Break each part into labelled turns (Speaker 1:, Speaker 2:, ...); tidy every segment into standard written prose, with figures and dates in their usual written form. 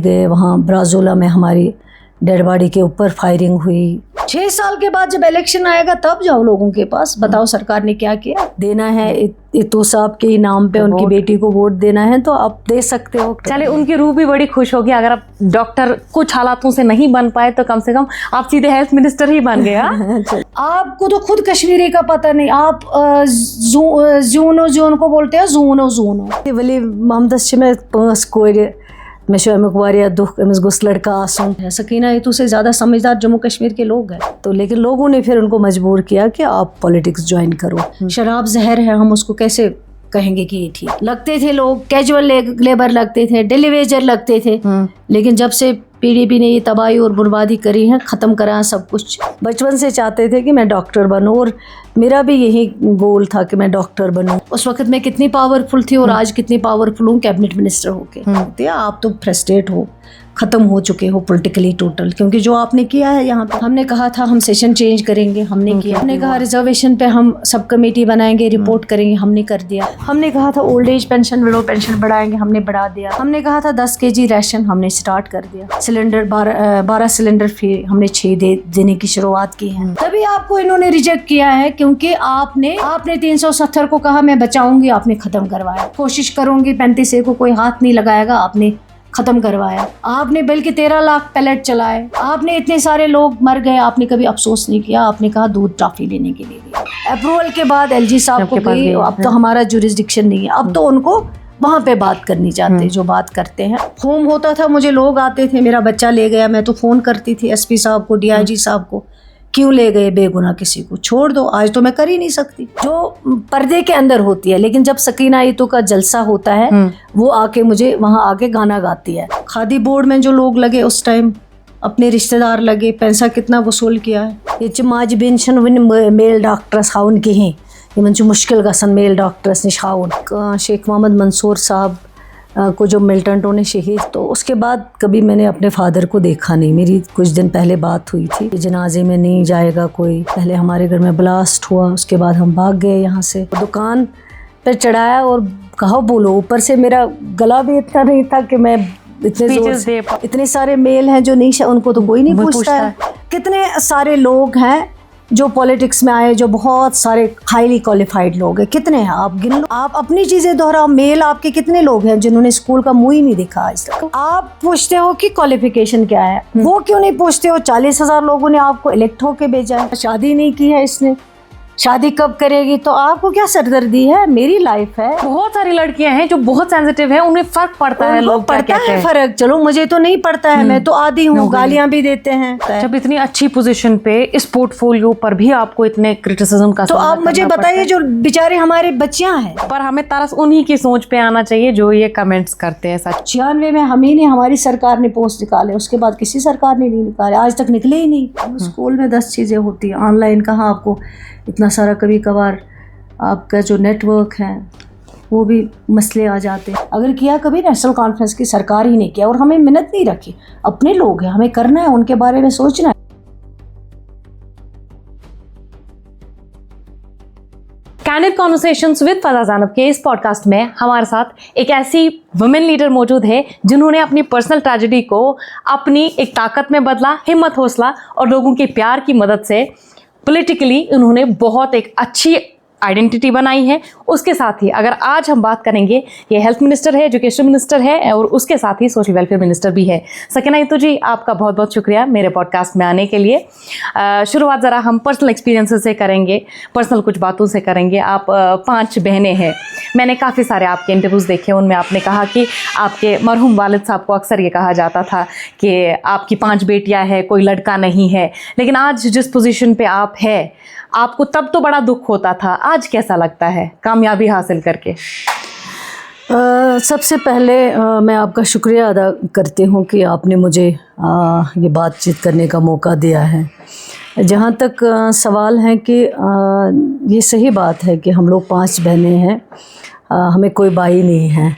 Speaker 1: गए वहाँ ब्राज़ोला में हमारी डेड बॉडी के ऊपर फायरिंग हुई। 6 साल के बाद जब इलेक्शन आएगा तब जाओ लोगों के पास, बताओ सरकार ने क्या किया। देना है इत्तू साहब के ही नाम पे उनकी बेटी को वोट देना है तो आप दे सकते हो।
Speaker 2: चले, उनकी रूह भी बड़ी खुश होगी। अगर आप डॉक्टर कुछ हालातों से नहीं बन पाए तो कम से कम आप सीधे हेल्थ मिनिस्टर ही बन गए।
Speaker 1: आपको तो खुद कश्मीरी का पता नहीं, आप जूनो को बोलते हैं जूनो वली मोहम्मद में 5 कोर मे अमुक वारिया दुख अमिस गुस लड़का आसूं। सकीना इतू से ज़्यादा समझदार जम्मू कश्मीर के लोग हैं, तो लेकिन लोगों ने फिर उनको मजबूर किया कि आप पॉलिटिक्स ज्वाइन करो। शराब जहर है, हम उसको कैसे कहेंगे कि ये ठीक। लगते थे लोग कैजुअल लेबर लगते थे, डेलीवेजर लगते थे, लेकिन जब से पीडीपी ने ये तबाही और बर्बादी करी है, ख़त्म करा सब कुछ। बचपन से चाहते थे कि मैं डॉक्टर बनूं और मेरा भी यही गोल था कि मैं डॉक्टर बनूं। उस वक्त मैं कितनी पावरफुल थी और आज कितनी पावरफुल हूँ कैबिनेट मिनिस्टर होके। आप तो फ्रस्ट्रेट हो, ख़त्म हो चुके हो पॉलिटिकली टोटल, क्योंकि जो आपने किया है यहाँ पे। हमने कहा था हम सेशन चेंज करेंगे, हमने किया। हमने कहा रिजर्वेशन पे हम सब कमेटी बनाएंगे, रिपोर्ट करेंगे, हमने कर दिया। हमने कहा था old age pension window pension बढ़ाएंगे, हमने बढ़ा दिया। हमने कहा था 10 kg राशन, हमने स्टार्ट कर दिया। सिलेंडर 12 सिलेंडर फ्री, हमने 6 देने की शुरुआत की है। तभी आपको इन्होंने रिजेक्ट किया है, क्योंकि आपने 370 को कहा मैं बचाऊंगी, आपने ख़त्म करवाया। कोशिश करूंगी 35A को कोई हाथ नहीं लगाएगा, आपने ख़त्म करवाया। आपने बल्कि 13 लाख पैलेट चलाए, आपने इतने सारे लोग मर गए, आपने कभी अफसोस नहीं किया। आपने कहा दूध टॉफी लेने के लिए दिया। अप्रूवल के बाद LG साहब को गई, अब तो हमारा जुरिस्डिक्शन नहीं है, अब तो उनको वहाँ पे बात करनी चाहते जो बात करते हैं। होम होता था, मुझे लोग आते थे, मेरा बच्चा ले गया, मैं तो फ़ोन करती थी SP साहब को, DIG साहब को, क्यों ले गए बेगुनाह किसी को, छोड़ दो। आज तो मैं कर ही नहीं सकती, जो पर्दे के अंदर होती है। लेकिन जब सकीना इतू का जलसा होता है, वो आके मुझे वहाँ आके गाना गाती है। खादी बोर्ड में जो लोग लगे उस टाइम, अपने रिश्तेदार लगे, पैसा कितना वसूल किया है। ये माज पेंशन मेल डॉक्टर्स हाउन के हैं, ये मुश्किल गसन मेल डॉक्टर्स निश हाउन। शेख मोहम्मद मंसूर साहब को जो मिल्टन ने शहीद, तो उसके बाद कभी मैंने अपने फादर को देखा नहीं। मेरी कुछ दिन पहले बात हुई थी कि जनाजे में नहीं जाएगा कोई। पहले हमारे घर में ब्लास्ट हुआ, उसके बाद हम भाग गए यहाँ से। दुकान पर चढ़ाया और कहा बोलो, ऊपर से मेरा गला भी इतना नहीं था कि मैं इतने जोर से। इतने सारे मेल हैं जो नहीं, उनको तो कोई नहीं पूछता है। कितने सारे लोग हैं जो पॉलिटिक्स में आए, जो बहुत सारे हाईली क्वालिफाइड लोग हैं, कितने हैं आप गिन लो। आप अपनी चीज़ें दोहराओ। मेल आपके कितने लोग हैं जिन्होंने स्कूल का मुंह ही नहीं देखा आज तक। आप पूछते हो कि क्वालिफिकेशन क्या है, वो क्यों नहीं पूछते हो। 40,000 लोगों ने आपको इलेक्ट होके भेजा है, शादी नहीं की है इसने, शादी कब करेगी, तो आपको क्या सरदर्दी है। मेरी लाइफ है।
Speaker 2: बहुत सारी लड़कियां हैं जो बहुत सेंसिटिव है, उन्हें फर्क पड़ता है, लोग
Speaker 1: पड़ता है फर्क। चलो मुझे तो नहीं पड़ता है, मैं तो आदी हूँ, गालियां भी देते हैं।
Speaker 2: जब इतनी अच्छी पोजीशन पे, इस पोर्टफोलियो पर भी आपको इतने क्रिटिसिज्म का,
Speaker 1: तो आप मुझे बताइए जो बेचारे हमारे बच्चियां हैं।
Speaker 2: पर हमें तरस उन्हीं की सोच पे आना चाहिए जो ये कमेंट्स करते हैं।
Speaker 1: 96 में हम ही ने, हमारी सरकार ने पोस्ट निकाले, उसके बाद किसी सरकार ने नहीं निकाले, आज तक निकले ही नहीं। स्कूल में 10 चीज़ें होती हैं, ऑनलाइन कहाँ आपको इतना सारा। कभी कभार आपका जो नेटवर्क है वो भी मसले आ जाते हैं। अगर किया कभी नेशनल कॉन्फ्रेंस की सरकार ही ने किया, और हमें मिन्नत नहीं रखी, अपने लोग हैं, हमें करना है, उनके बारे में सोचना है।
Speaker 2: कैंडिड कॉन्वर्सेशंस विद फजा ज़ैनब के इस पॉडकास्ट में हमारे साथ एक ऐसी वुमेन लीडर मौजूद है जिन्होंने अपनी पर्सनल ट्रेजेडी को अपनी एक ताकत में बदला, हिम्मत, हौसला और लोगों के प्यार की मदद से पॉलिटिकली उन्होंने बहुत एक अच्छी आइडेंटिटी बनाई है। उसके साथ ही अगर आज हम बात करेंगे, ये हेल्थ मिनिस्टर है, एजुकेशन मिनिस्टर है और उसके साथ ही सोशल वेलफेयर मिनिस्टर भी है। सकीना इतू जी, आपका बहुत बहुत शुक्रिया मेरे पॉडकास्ट में आने के लिए। शुरुआत ज़रा हम पर्सनल एक्सपीरियंसेस से करेंगे, पर्सनल कुछ बातों से करेंगे। आप 5 बहनें हैं। मैंने काफ़ी सारे आपके इंटरव्यूज़ देखे, उनमें आपने कहा कि आपके मरहूम वालिद साहब को अक्सर ये कहा जाता था कि आपकी 5 बेटियाँ हैं, कोई लड़का नहीं है। लेकिन आज जिस पोजीशन पे आप है, आपको तब तो बड़ा दुख होता था, आज कैसा लगता है कामयाबी हासिल करके?
Speaker 1: सबसे पहले मैं आपका शुक्रिया अदा करती हूँ कि आपने मुझे ये बातचीत करने का मौका दिया है। जहाँ तक सवाल है कि ये सही बात है कि हम लोग 5 बहनें हैं, हमें कोई भाई नहीं है।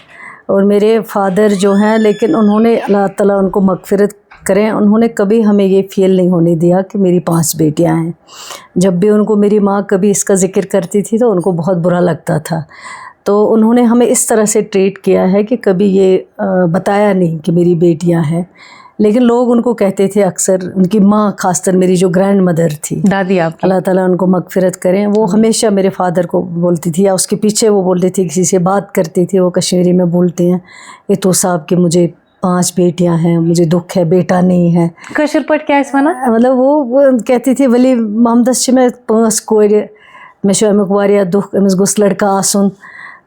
Speaker 1: और मेरे फादर जो हैं, लेकिन उन्होंने, अल्लाह ताला उनको मग़फ़िरत करें, उन्होंने कभी हमें ये फ़ील नहीं होने दिया कि मेरी 5 बेटियां हैं। जब भी उनको मेरी माँ कभी इसका ज़िक्र करती थी तो उनको बहुत बुरा लगता था। तो उन्होंने हमें इस तरह से ट्रीट किया है कि कभी ये बताया नहीं कि मेरी बेटियां हैं, लेकिन लोग उनको कहते थे अक्सर, उनकी माँ खासकर मेरी जो ग्रैंड मदर थी,
Speaker 2: दादी आपकी,
Speaker 1: अल्लाह ताला उनको मगफिरत करें, वो हमेशा मेरे फादर को बोलती थी, या उसके पीछे वो बोलती थी, किसी से बात करती थी, वो कश्मीरी में बोलते हैं ये तो साहब कि मुझे 5 बेटियां हैं, मुझे दुख है बेटा नहीं है।
Speaker 2: कशर पट क्या इस माना,
Speaker 1: मतलब वो कहती थी वली मोहम्मद में 5 कोर मे अमुक वारिया दुख अमिस गोस लड़का आसन,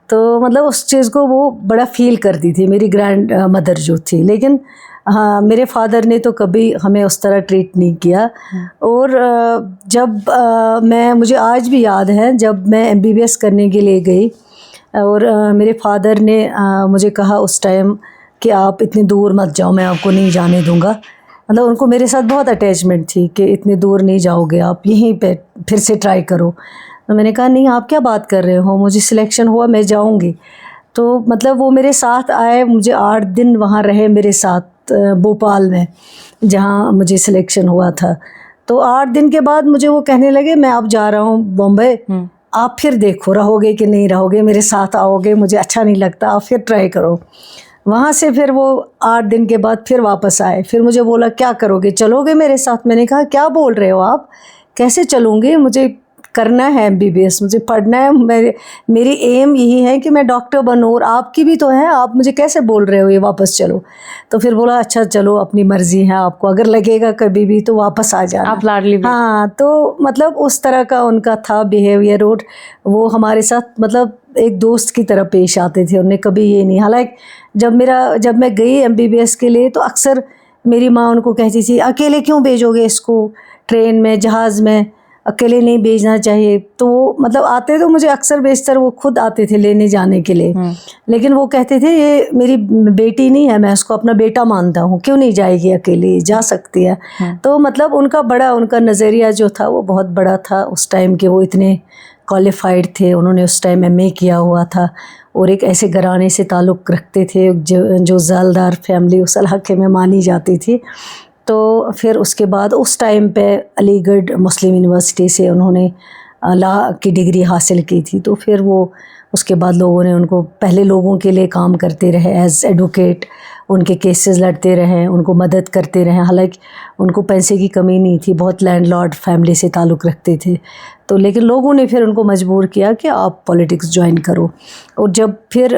Speaker 1: तो मतलब उस चीज़ को वो बड़ा फील करती थी मेरी ग्रैंड मदर जो थी। लेकिन हाँ, मेरे फादर ने तो कभी हमें उस तरह ट्रीट नहीं किया। और जब मुझे आज भी याद है, जब मैं MBBS करने के लिए गई और मेरे फादर ने मुझे कहा उस टाइम कि आप इतनी दूर मत जाओ, मैं आपको नहीं जाने दूंगा। मतलब उनको मेरे साथ बहुत अटैचमेंट थी कि इतनी दूर नहीं जाओगे आप, यहीं पे फिर से ट्राई करो। तो मैंने कहा नहीं, आप क्या बात कर रहे हो, मुझे सिलेक्शन हुआ मैं जाऊंगी। तो मतलब वो मेरे साथ आए, मुझे 8 दिन वहाँ रहे मेरे साथ भोपाल में, जहाँ मुझे सिलेक्शन हुआ था। तो 8 दिन के बाद मुझे वो कहने लगे मैं अब जा रहा हूँ बॉम्बे, आप फिर देखो रहोगे कि नहीं रहोगे, मेरे साथ आओगे, मुझे अच्छा नहीं लगता, आप फिर ट्राई करो। वहाँ से फिर वो 8 दिन के बाद फिर वापस आए, फिर मुझे बोला क्या करोगे, चलोगे मेरे साथ। मैंने कहा क्या बोल रहे हो आप, कैसे चलूँगी, मुझे करना है MBBS, मुझे पढ़ना है, मेरी एम यही है कि मैं डॉक्टर बनूँ, और आपकी भी तो है, आप मुझे कैसे बोल रहे हो ये वापस चलो। तो फिर बोला अच्छा चलो, अपनी मर्ज़ी है, आपको अगर लगेगा कभी भी तो वापस आ जाना।
Speaker 2: आप लाडली भी।
Speaker 1: हाँ, तो मतलब उस तरह का उनका था बिहेवियर, और वो हमारे साथ मतलब एक दोस्त की तरह पेश आते थे। उन्हें कभी ये नहीं, हालांकि जब मैं गई MBBS के लिए तो अक्सर मेरी माँ उनको कहती थी अकेले क्यों भेजोगे इसको, ट्रेन में जहाज़ में अकेले नहीं भेजना चाहिए। तो मतलब आते तो मुझे अक्सर बेशतर वो खुद आते थे लेने जाने के लिए, लेकिन वो कहते थे ये मेरी बेटी नहीं है, मैं उसको अपना बेटा मानता हूँ, क्यों नहीं जाएगी अकेली, जा सकती है। तो मतलब उनका नज़रिया जो था वो बहुत बड़ा था उस टाइम के। वो इतने क्वालिफाइड थे, उन्होंने उस टाइम MA किया हुआ था, और एक ऐसे घराने से ताल्लुक़ रखते थे जो ज़ालदार फैमिली उस इलाके में मानी जाती थी। तो फिर उसके बाद उस टाइम पे अलीगढ़ मुस्लिम यूनिवर्सिटी से उन्होंने लॉ की डिग्री हासिल की थी। तो फिर वो उसके बाद लोगों ने उनको, पहले लोगों के लिए काम करते रहे एज एडवोकेट, उनके केसेस लड़ते रहे, उनको मदद करते रहे। हालांकि उनको पैसे की कमी नहीं थी, बहुत लैंडलॉर्ड फैमिली से ताल्लुक़ रखते थे। तो लेकिन लोगों ने फिर उनको मजबूर किया कि आप पॉलिटिक्स ज्वाइन करो। और जब फिर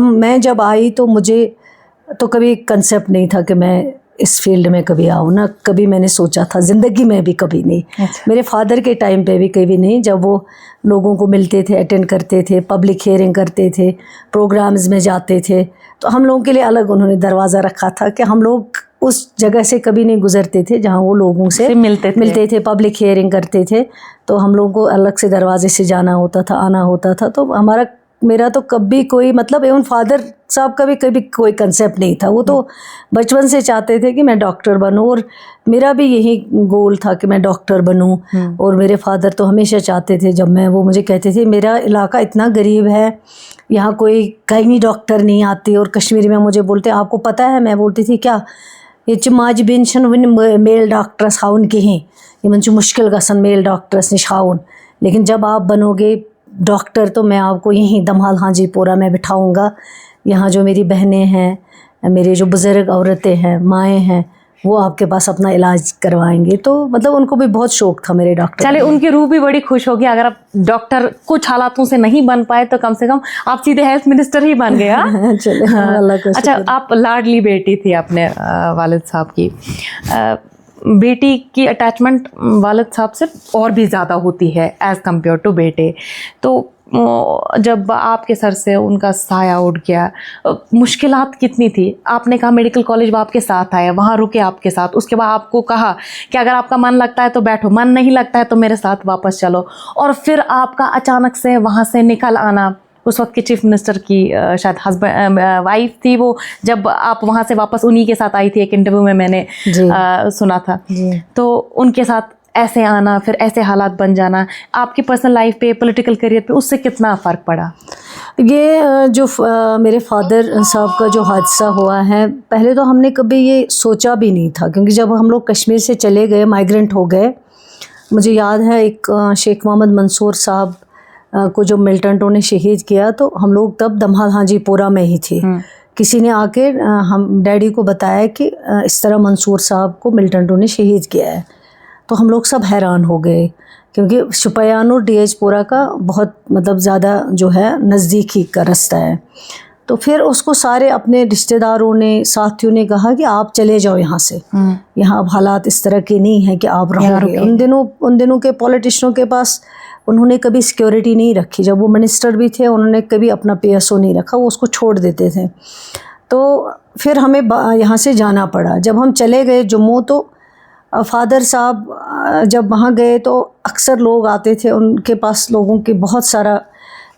Speaker 1: मैं जब आई तो मुझे तो कभी कंसेप्ट नहीं था कि मैं इस फील्ड में कभी आऊँ ना, कभी मैंने सोचा था ज़िंदगी में भी कभी नहीं। मेरे फादर के टाइम पे भी कभी नहीं, जब वो लोगों को मिलते थे, अटेंड करते थे, पब्लिक हियरिंग करते थे, प्रोग्राम्स में जाते थे, तो हम लोगों के लिए अलग उन्होंने दरवाज़ा रखा था कि हम लोग उस जगह से कभी नहीं गुजरते थे जहाँ वो लोगों से मिलते थे, पब्लिक हियरिंग करते थे। तो हम लोगों को अलग से दरवाजे से जाना होता था, आना होता था। तो मेरा तो कभी कोई मतलब, एवं फादर साहब का भी कभी कोई कंसेप्ट नहीं था। वो तो बचपन से चाहते थे कि मैं डॉक्टर बनूं, और मेरा भी यही गोल था कि मैं डॉक्टर बनूं। और मेरे फादर तो हमेशा चाहते थे, वो मुझे कहते थे मेरा इलाका इतना गरीब है, यहाँ कोई गायनी डॉक्टर नहीं आती। और कश्मीरी में मुझे बोलते आपको पता है, मैं बोलती थी क्या ये माज बिन वन मेल डॉक्टर्स हाउन कहीं, ये मुश्किल गसन मेल डॉक्टर्स निश हाउन, लेकिन जब आप बनोगे डॉक्टर तो मैं आपको यहीं दमहाल हाजीपुरा में बिठाऊंगा। यहाँ जो मेरी बहनें हैं, मेरे जो बुज़ुर्ग औरतें हैं, माएँ हैं, वो आपके पास अपना इलाज करवाएंगे। तो मतलब उनको भी बहुत शौक था मेरे डॉक्टर।
Speaker 2: चले, उनकी रूह भी बड़ी खुश होगी। अगर आप डॉक्टर कुछ हालातों से नहीं बन पाए तो कम से कम आप सीधे हेल्थ मिनिस्टर ही बन गए।
Speaker 1: चले, अल्लाह का
Speaker 2: अच्छा, आप लाडली बेटी थी अपने वालिद साहब की। बेटी की अटैचमेंट वालिद साहब से और भी ज़्यादा होती है एज़ कम्पेयर टू बेटे। तो जब आपके सर से उनका साया उठ गया, मुश्किलात कितनी थी? आपने कहा मेडिकल कॉलेज वो आपके साथ आया, वहाँ रुके आपके साथ, उसके बाद आपको कहा कि अगर आपका मन लगता है तो बैठो, मन नहीं लगता है तो मेरे साथ वापस चलो, और फिर आपका अचानक से वहाँ से निकल आना। उस वक्त के चीफ मिनिस्टर की शायद हस्बैंड वाइफ थी वो, जब आप वहाँ से वापस उन्हीं के साथ आई थी, एक इंटरव्यू में मैंने सुना था। तो उनके साथ ऐसे आना, फिर ऐसे हालात बन जाना, आपकी पर्सनल लाइफ पे, पॉलिटिकल करियर पे उससे कितना फ़र्क पड़ा?
Speaker 1: ये जो मेरे फादर साहब का जो हादसा हुआ है, पहले तो हमने कभी ये सोचा भी नहीं था, क्योंकि जब हम लोग कश्मीर से चले गए, माइग्रेंट हो गए, मुझे याद है एक शेख मोहम्मद मंसूर साहब को जब मिल्टन ने शहीद किया तो हम लोग तब दमहाल हाजीपुरा में ही थे। किसी ने आके हम डैडी को बताया कि इस तरह मंसूर साहब को मिल्टन ने शहीद किया है। तो हम लोग सब हैरान हो गए, क्योंकि शुपयानुर डीएचपुरा का बहुत मतलब ज़्यादा जो है नज़दीकी का रास्ता है। तो फिर उसको सारे अपने रिश्तेदारों ने, साथियों ने कहा कि आप चले जाओ यहाँ से, यहाँ अब हालात इस तरह के नहीं हैं कि आप रहोगे। उन दिनों के पॉलिटिशियनों के पास उन्होंने कभी सिक्योरिटी नहीं रखी। जब वो मिनिस्टर भी थे उन्होंने कभी अपना पीएसओ नहीं रखा, वो उसको छोड़ देते थे। तो फिर हमें यहाँ से जाना पड़ा। जब हम चले गए जम्मू तो फादर साहब जब वहाँ गए तो अक्सर लोग आते थे, उनके पास लोगों की बहुत सारा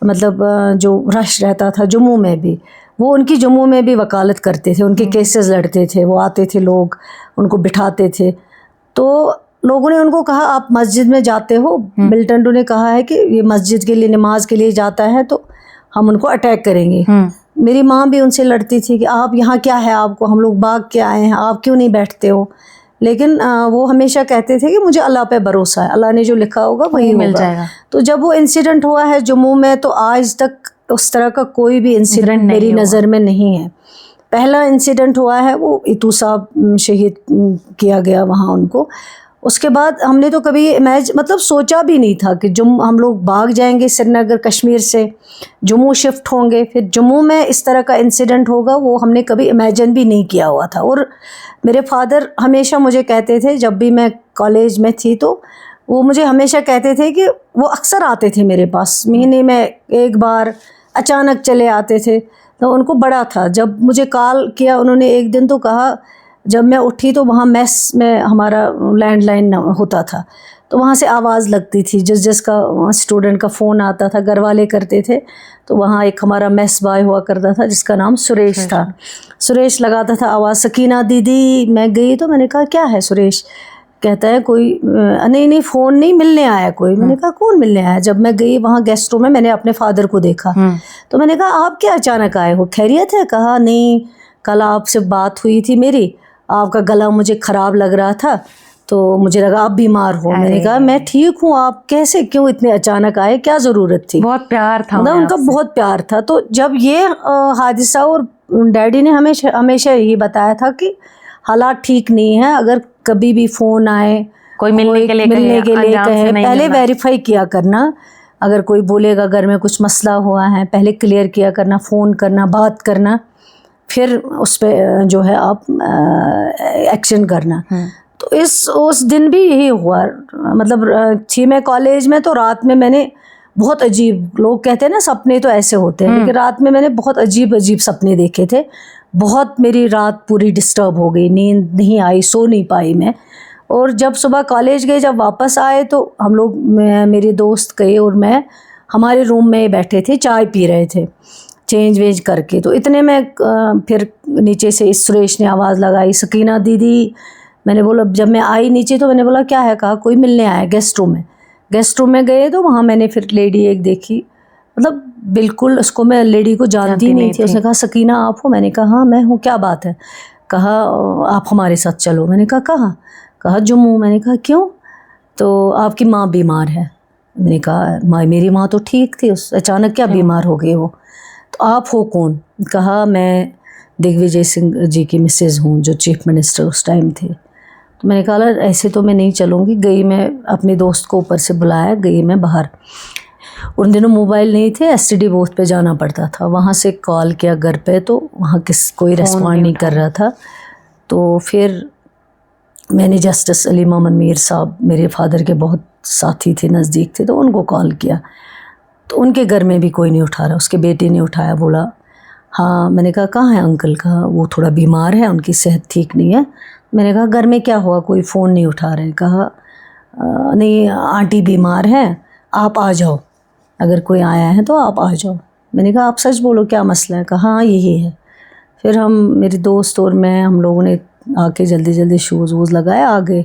Speaker 1: मतलब जो रश रहता था जम्मू में भी, वो उनकी जम्मू में भी वकालत करते थे, उनके केसेस लड़ते थे, वो आते थे, लोग उनको बिठाते थे। तो लोगों ने उनको कहा आप मस्जिद में जाते हो, मिल्टन ने कहा है कि ये मस्जिद के लिए नमाज के लिए जाता है तो हम उनको अटैक करेंगे। मेरी माँ भी उनसे लड़ती थी कि आप यहाँ क्या है, आपको हम लोग भाग के आए हैं, आप क्यों नहीं बैठते हो। लेकिन वो हमेशा कहते थे कि मुझे अल्लाह पे भरोसा है, अल्लाह ने जो लिखा होगा वही
Speaker 2: मिल
Speaker 1: होगा।
Speaker 2: जाएगा।
Speaker 1: तो जब वो इंसिडेंट हुआ है जम्मू में तो आज तक उस तरह का कोई भी इंसिडेंट मेरी नज़र में नहीं है। पहला इंसिडेंट हुआ है वो इतू साहब शहीद किया गया वहाँ उनको। उसके बाद हमने तो कभी मतलब सोचा भी नहीं था कि हम लोग भाग जाएंगे श्रीनगर कश्मीर से, जम्मू शिफ्ट होंगे, फिर जम्मू में इस तरह का इंसिडेंट होगा, वो हमने कभी इमेजिन भी नहीं किया हुआ था। और मेरे फादर हमेशा मुझे कहते थे, जब भी मैं कॉलेज में थी तो वो मुझे हमेशा कहते थे कि वो अक्सर आते थे मेरे पास, महीने में एक बार अचानक चले आते थे। तो उनको बड़ा था, जब मुझे कॉल किया उन्होंने एक दिन तो कहा, जब मैं उठी तो वहाँ मेस में हमारा लैंडलाइन होता था, तो वहाँ से आवाज़ लगती थी, जिसका स्टूडेंट का फ़ोन आता था, घर वाले करते थे। तो वहाँ एक हमारा मेस बॉय हुआ करता था जिसका नाम सुरेश था। सुरेश लगाता था आवाज़, सकीना दीदी। मैं गई तो मैंने कहा क्या है सुरेश? कहता है कोई नहीं फ़ोन नहीं, मिलने आया कोई। मैंने कहा कौन मिलने आया? जब मैं गई वहाँ गेस्ट रूम में मैंने अपने फादर को देखा, तो मैंने कहा आप क्या अचानक आए हो, खैरियत है? कहा नहीं, कल आपसे बात हुई थी मेरी, आपका गला मुझे ख़राब लग रहा था तो मुझे लगा आप बीमार हो। मैंने कहा मैं ठीक हूँ, आप कैसे क्यों इतने अचानक आए, क्या ज़रूरत थी?
Speaker 2: बहुत प्यार था
Speaker 1: मतलब उनका बहुत प्यार था। तो जब ये हादसा, और डैडी ने हमेशा यही बताया था कि हालात ठीक नहीं है, अगर कभी भी फ़ोन आए,
Speaker 2: कोई मिलने के लिए
Speaker 1: कहे, पहले वेरीफाई किया करना। अगर कोई बोलेगा घर में कुछ मसला हुआ है, पहले क्लियर किया करना, फ़ोन करना, बात करना, फिर उस पर जो है आप एक्शन करना। तो उस दिन भी यही हुआ। मतलब थी मैं कॉलेज में, तो रात में मैंने बहुत अजीब, लोग कहते हैं ना सपने तो ऐसे होते हैं, लेकिन रात में मैंने बहुत अजीब सपने देखे थे। बहुत मेरी रात पूरी डिस्टर्ब हो गई, नींद नहीं आई, सो नहीं पाई मैं। और जब सुबह कॉलेज गए, जब वापस आए तो हम लोग, मेरे दोस्त गए और मैं हमारे रूम में बैठे थे, चाय पी रहे थे चेंज वेंज करके। तो इतने में फिर नीचे से इस सुरेश ने आवाज़ लगाई, सकीना दीदी। मैंने बोला, जब मैं आई नीचे तो मैंने बोला क्या है? कहा कोई मिलने आया गेस्ट रूम में। गेस्ट रूम में गए तो वहाँ मैंने फिर लेडी एक देखी, मतलब बिल्कुल उसको मैं लेडी को जानती नहीं थी। उसने कहा सकीना आप हो? मैंने कहा हाँ मैं हूँ, क्या बात है? कहा आप हमारे साथ चलो। मैंने कहा कहाँ? कहा जम्मू। मैंने कहा क्यों? तो आपकी माँ बीमार है। मैंने कहा मेरी माँ तो ठीक थी, उस अचानक क्या बीमार हो गई वो? तो आप हो कौन? कहा मैं दिग्विजय सिंह जी की मिसेज़ हूँ, जो चीफ मिनिस्टर उस टाइम थे। तो मैंने कहा ऐसे तो मैं नहीं चलूँगी। गई मैं, अपने दोस्त को ऊपर से बुलाया, गई मैं बाहर। उन दिनों मोबाइल नहीं थे, एसटीडी बूथ पे जाना पड़ता था। वहाँ से कॉल किया घर पे तो वहाँ कोई रिस्पॉन्ड नहीं कर रहा था। तो फिर मैंने जस्टिस अली मोहम्मद मीर साहब, मेरे फादर के बहुत साथी थे, नज़दीक थे, तो उनको कॉल किया। तो उनके घर में भी कोई नहीं उठा रहा। उसके बेटे ने उठाया, बोला हाँ। मैंने कहा कहाँ है अंकल? कहा वो थोड़ा बीमार है, उनकी सेहत ठीक नहीं है। मैंने कहा घर में क्या हुआ, कोई फ़ोन नहीं उठा रहे? कहा नहीं आंटी बीमार है, आप आ जाओ, अगर कोई आया है तो आप आ जाओ। मैंने कहा आप सच बोलो, क्या मसला है? कहा हाँ यही है। फिर मेरे दोस्त और मैं, हम लोगों ने आके जल्दी जल्दी शूज़ वूज़ लगाए, आ गए।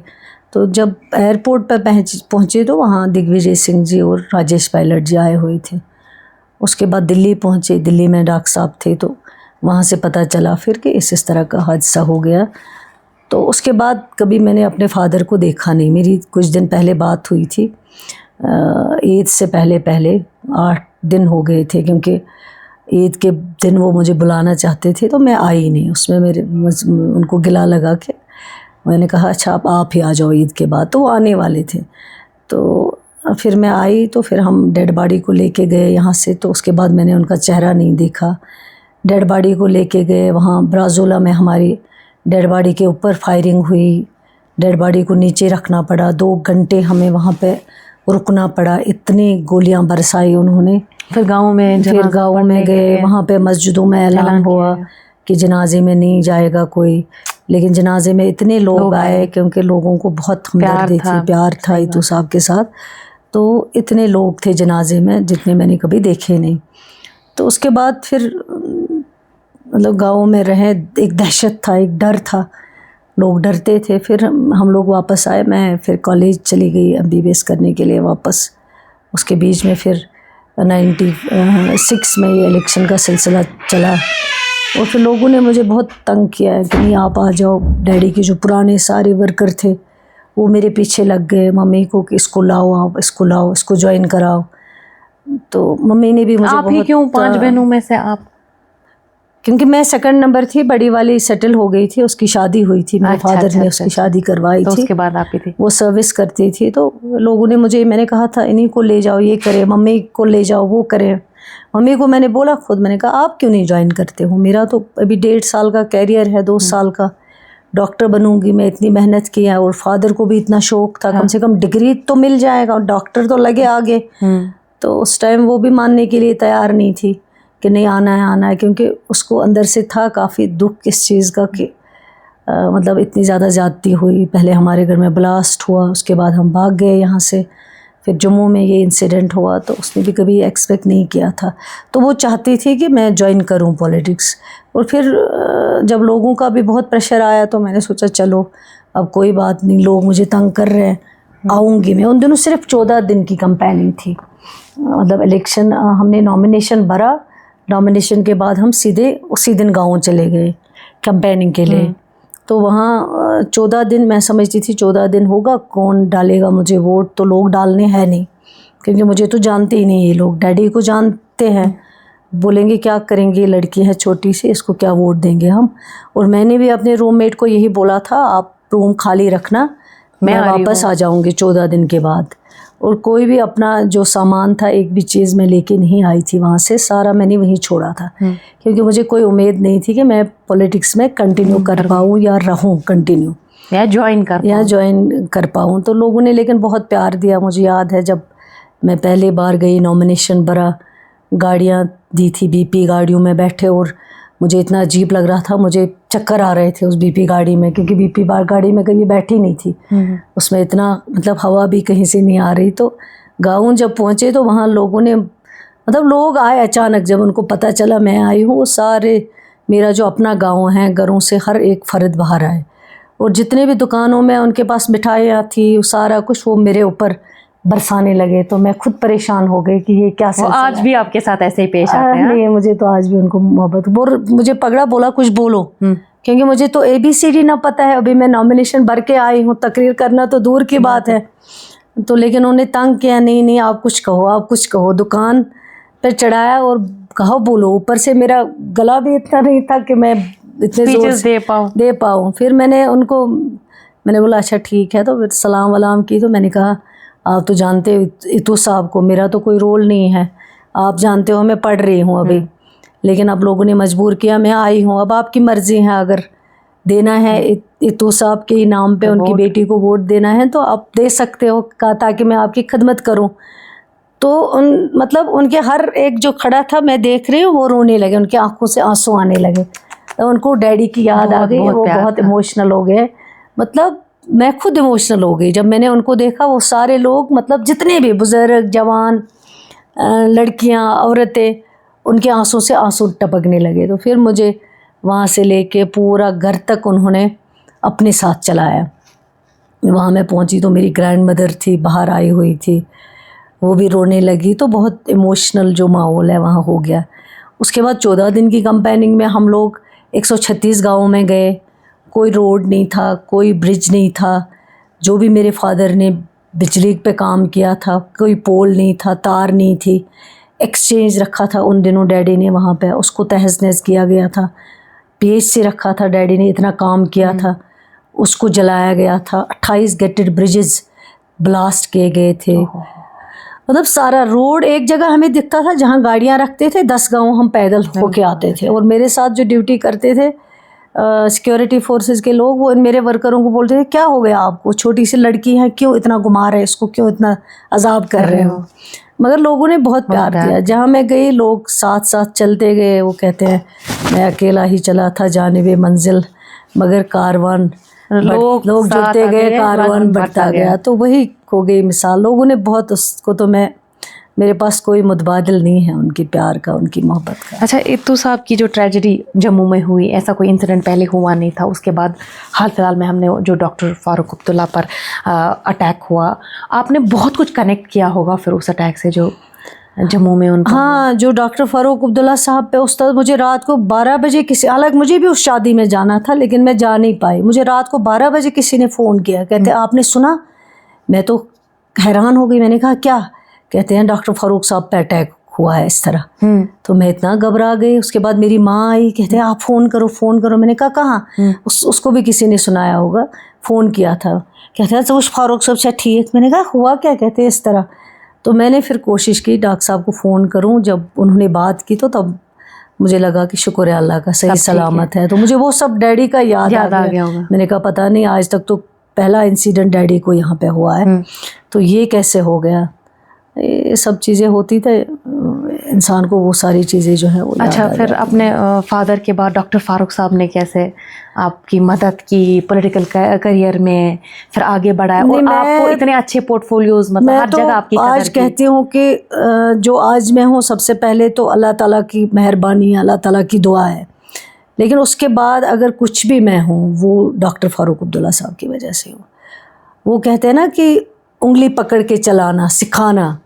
Speaker 1: तो जब एयरपोर्ट पर पहुँचे तो वहाँ दिग्विजय सिंह जी और राजेश पायलट जी आए हुए थे। उसके बाद दिल्ली पहुँचे, दिल्ली में डॉक्टर साहब थे, तो वहाँ से पता चला फिर कि इस तरह का हादसा हो गया। तो उसके बाद कभी मैंने अपने फादर को देखा नहीं। मेरी कुछ दिन पहले बात हुई थी, ईद से पहले 8 दिन हो गए थे, क्योंकि ईद के दिन वो मुझे बुलाना चाहते थे तो मैं आई नहीं। उसमें उनको गिला लगा के मैंने कहा अच्छा आप ही आ जाओ ईद के बाद, तो वो आने वाले थे। तो फिर मैं आई तो फिर हम डेड बॉडी को लेके गए यहाँ से। तो उसके बाद मैंने उनका चेहरा नहीं देखा। डेड बॉडी को लेके गए वहाँ ब्राज़ोला में, हमारी डेड बॉडी के ऊपर फायरिंग हुई। डेड बॉडी को नीचे रखना पड़ा, 2 घंटे हमें वहाँ पे रुकना पड़ा, इतनी गोलियां बरसाई उन्होंने।
Speaker 2: फिर गाँव में
Speaker 1: गए, वहाँ पे मस्जिदों में ऐलान हुआ कि जनाजे में नहीं जाएगा कोई, लेकिन जनाजे में इतने लोग आए क्योंकि लोगों को बहुत हमदर्दी थी, प्यार था ईतू साहब के साथ। तो इतने लोग थे जनाजे में जितने मैंने कभी देखे नहीं। तो उसके बाद फिर मतलब गाँव में रहे, एक दहशत था, एक डर था, लोग डरते थे। फिर हम लोग वापस आए, मैं फिर कॉलेज चली गई MBBS करने के लिए वापस। उसके बीच में फिर 96 में ये इलेक्शन का सिलसिला चला और फिर लोगों ने मुझे बहुत तंग किया है कि नहीं आप आ जाओ। डैडी के जो पुराने सारे वर्कर थे वो मेरे पीछे लग गए, मम्मी को कि इसको लाओ, आप इसको लाओ, इसको ज्वाइन कराओ। तो मम्मी ने भी मुझे
Speaker 2: आप ही क्यों 5 बहनों में से आप?
Speaker 1: क्योंकि मैं सेकंड नंबर थी, बड़ी वाली सेटल हो गई थी, उसकी शादी हुई थी, मेरे फादर ने उसकी शादी करवाई
Speaker 2: तो
Speaker 1: थी।
Speaker 2: उसके बाद आप ही थी,
Speaker 1: वो सर्विस करती थी। तो लोगों ने मुझे, मैंने कहा था इन्हीं को ले जाओ, ये करे, मम्मी को ले जाओ, वो करे। मम्मी को मैंने बोला खुद, मैंने कहा आप क्यों नहीं ज्वाइन करते हो, मेरा तो अभी 1.5 साल का कैरियर है, 2 साल का, डॉक्टर बनूंगी मैं, इतनी मेहनत किया। और फादर को भी इतना शौक था कम से कम डिग्री तो मिल जाएगा, डॉक्टर तो लगे आगे। तो उस टाइम वो भी मानने के लिए तैयार नहीं थी कि नहीं आना है, क्योंकि उसको अंदर से था काफ़ी दुख इस चीज़ का कि मतलब इतनी ज़्यादा ज़्यादती हुई। पहले हमारे घर में ब्लास्ट हुआ, उसके बाद हम भाग गए यहाँ से, फिर जम्मू में ये इंसिडेंट हुआ। तो उसने भी कभी एक्सपेक्ट नहीं किया था। तो वो चाहती थी कि मैं ज्वाइन करूँ पॉलिटिक्स। और फिर जब लोगों का भी बहुत प्रेशर आया तो मैंने सोचा चलो अब कोई बात नहीं, लोग मुझे तंग कर रहे हैं, आऊँगी मैं। उन दिनों सिर्फ 14 दिन की कैंपेनिंग थी, मतलब इलेक्शन हमने नॉमिनेशन भरा, नॉमिनेशन के बाद हम सीधे उसी दिन गाँव चले गए कैंपेनिंग के लिए। तो वहाँ 14 दिन मैं समझती थी 14 दिन होगा, कौन डालेगा मुझे वोट, तो लोग डालने हैं नहीं, क्योंकि मुझे तो जानते ही नहीं ये लोग। डैडी को जानते हैं, बोलेंगे क्या करेंगे, लड़की है छोटी सी, इसको क्या वोट देंगे हम। और मैंने भी अपने रूममेट को यही बोला था आप रूम खाली रखना, मैं वापस आ जाऊँगी 14 दिन के बाद। और कोई भी अपना जो सामान था एक भी चीज़ मैं लेके नहीं आई थी वहाँ से, सारा मैंने वहीं छोड़ा था, क्योंकि मुझे कोई उम्मीद नहीं थी कि मैं पॉलिटिक्स में कंटिन्यू कर पाऊँ या रहूँ कंटिन्यू
Speaker 2: या ज्वाइन
Speaker 1: कर पाऊँ। तो लोगों ने लेकिन बहुत प्यार दिया। मुझे याद है जब मैं पहली बार गई, नॉमिनेशन भरा, गाड़ियाँ दी थी, BP गाड़ियों में बैठे, और मुझे इतना अजीब लग रहा था, मुझे चक्कर आ रहे थे उस BP गाड़ी में, क्योंकि BP गाड़ी में कभी बैठी नहीं थी। उसमें इतना मतलब हवा भी कहीं से नहीं आ रही। तो गाँव जब पहुँचे तो वहाँ लोगों ने, मतलब लोग आए अचानक, जब उनको पता चला मैं आई हूँ, वो सारे, मेरा जो अपना गाँव है, घरों से हर एक फ़र्द बाहर आए। और जितने भी दुकानों में उनके पास मिठाइयाँ थी, सारा कुछ वो मेरे ऊपर बरसाने लगे। तो मैं खुद परेशान हो गई कि ये क्या सिलसिला है।
Speaker 2: आज भी आपके साथ ऐसे ही पेश आते हैं?
Speaker 1: नहीं, मुझे तो आज भी उनको मोहब्बत, मुझे पकड़ा, बोला कुछ बोलो, क्योंकि मुझे तो ABCD ना पता है। अभी मैं नॉमिनेशन भर के आई हूँ, तकरीर करना तो दूर की बात है। तो लेकिन उन्होंने तंग किया, नहीं आप कुछ कहो, आप कुछ कहो। दुकान पर चढ़ाया और कहो बोलो। ऊपर से मेरा गला भी इतना नहीं था कि मैं इतने जोर से दे पाऊँ। फिर मैंने बोला अच्छा ठीक है। तो फिर सलाम वलाम की। तो मैंने कहा आप तो जानते हो ईतू साहब को, मेरा तो कोई रोल नहीं है, आप जानते हो मैं पढ़ रही हूँ अभी, लेकिन अब लोगों ने मजबूर किया, मैं आई हूँ, अब आपकी मर्ज़ी है, अगर देना है ईतू साहब के नाम पे उनकी बेटी को वोट देना है तो आप दे सकते हो, कहा ताकि मैं आपकी खिदमत करूँ। तो मतलब उनके हर एक जो खड़ा था, मैं देख रही हूँ, वो रोने लगे, उनकी आंखों से आंसू आने लगे। तो उनको डैडी की याद आ गई, वो बहुत इमोशनल हो गए। मतलब मैं खुद इमोशनल हो गई जब मैंने उनको देखा। वो सारे लोग, मतलब जितने भी बुज़ुर्ग, जवान, लड़कियां, औरतें, उनके आंसू से आंसू टपकने लगे। तो फिर मुझे वहाँ से लेके पूरा घर तक उन्होंने अपने साथ चलाया। वहाँ मैं पहुँची तो मेरी ग्रैंड मदर थी, बाहर आई हुई थी, वो भी रोने लगी। तो बहुत इमोशनल जो माहौल है वहाँ हो गया। उसके बाद 14 दिन की कैंपेनिंग में हम लोग 136 गाँवों में गए। कोई रोड नहीं था, कोई ब्रिज नहीं था। जो भी मेरे फादर ने बिजली पे काम किया था, कोई पोल नहीं था, तार नहीं थी, एक्सचेंज रखा था उन दिनों डैडी ने वहाँ पे, उसको तहस नहस किया गया था। PHC रखा था डैडी ने, इतना काम किया था, उसको जलाया गया था। 28 गटेड ब्रिजेस ब्लास्ट किए गए थे। मतलब सारा रोड एक जगह हमें दिखता था जहाँ गाड़ियाँ रखते थे, 10 गाँव हम पैदल होके आते थे। और मेरे साथ जो ड्यूटी करते थे सिक्योरिटी फोर्सेस के लोग, वो मेरे वर्करों को बोलते थे क्या हो गया आपको, छोटी सी लड़की है, क्यों इतना घुमा रहे इसको, क्यों इतना अजाब कर रहे हो। मगर लोगों ने बहुत प्यार दिया। जहाँ मैं गई लोग साथ साथ चलते गए। वो कहते हैं मैं अकेला ही चला था जानिबे मंजिल, मगर कारवान लोग जुड़ते गए, कारवान बढ़ता गया। तो वही हो गई मिसाल। लोगों ने बहुत, उसको तो मेरे पास कोई मुतबादिल नहीं है उनकी प्यार का, उनकी मोहब्बत का।
Speaker 2: अच्छा, इत्तू साहब की जो ट्रेजेडी जम्मू में हुई, ऐसा कोई इंसिडेंट पहले हुआ नहीं था। उसके बाद हाल फिलहाल में हमने जो डॉक्टर फारूक अब्दुल्ला पर अटैक हुआ, आपने बहुत कुछ कनेक्ट किया होगा फिर उस अटैक से जो जम्मू में उन।
Speaker 1: हाँ, जो डॉक्टर फारूक अब्दुल्ला साहब पे उस्ताद, मुझे रात को 12 बजे किसी, हालांकि मुझे भी उस शादी में जाना था लेकिन मैं जा नहीं पाई। मुझे रात को 12 बजे किसी ने फ़ोन किया, कहते आपने सुना? मैं तो हैरान हो गई। मैंने कहा क्या? कहते हैं डॉक्टर फारूक साहब पे अटैक हुआ है इस तरह। तो मैं इतना घबरा गई। उसके बाद मेरी माँ आई, कहते हैं आप फ़ोन करो फ़ोन करो। मैंने कहा कहाँ? उसको भी किसी ने सुनाया होगा, फ़ोन किया था। कहते हैं तो उस फारूक साहब से ठीक। मैंने कहा हुआ क्या? कहते हैं इस तरह। तो मैंने फिर कोशिश की डॉक्टर साहब को फ़ोन करूं। जब उन्होंने बात की तो तब मुझे लगा कि शुक्र है अल्लाह का, सही सलामत है। तो मुझे वो सब डैडी का याद आ गया होगा। मैंने कहा पता नहीं, आज तक तो पहला इंसिडेंट डैडी को यहाँ पे हुआ है, तो ये कैसे हो गया। ये सब चीज़ें होती थे, इंसान को वो सारी चीज़ें जो है वो।
Speaker 2: अच्छा, फिर अपने फादर के बाद डॉक्टर फारूक साहब ने कैसे आपकी मदद की पॉलिटिकल करियर में, फिर आगे बढ़ाया और आपको इतने अच्छे पोर्टफोलियोज, मतलब हर जगह आपकी कदर की।
Speaker 1: आज कहती हूँ कि जो आज मैं हूँ सबसे पहले तो अल्लाह ताला की मेहरबानी, अल्लाह ताला की दुआ है। लेकिन उसके बाद अगर कुछ भी मैं हूँ वो डॉक्टर फारूक अब्दुल्ला साहब की वजह से हूँ। वो कहते हैं ना कि उंगली पकड़ के चलाना, सिखाना,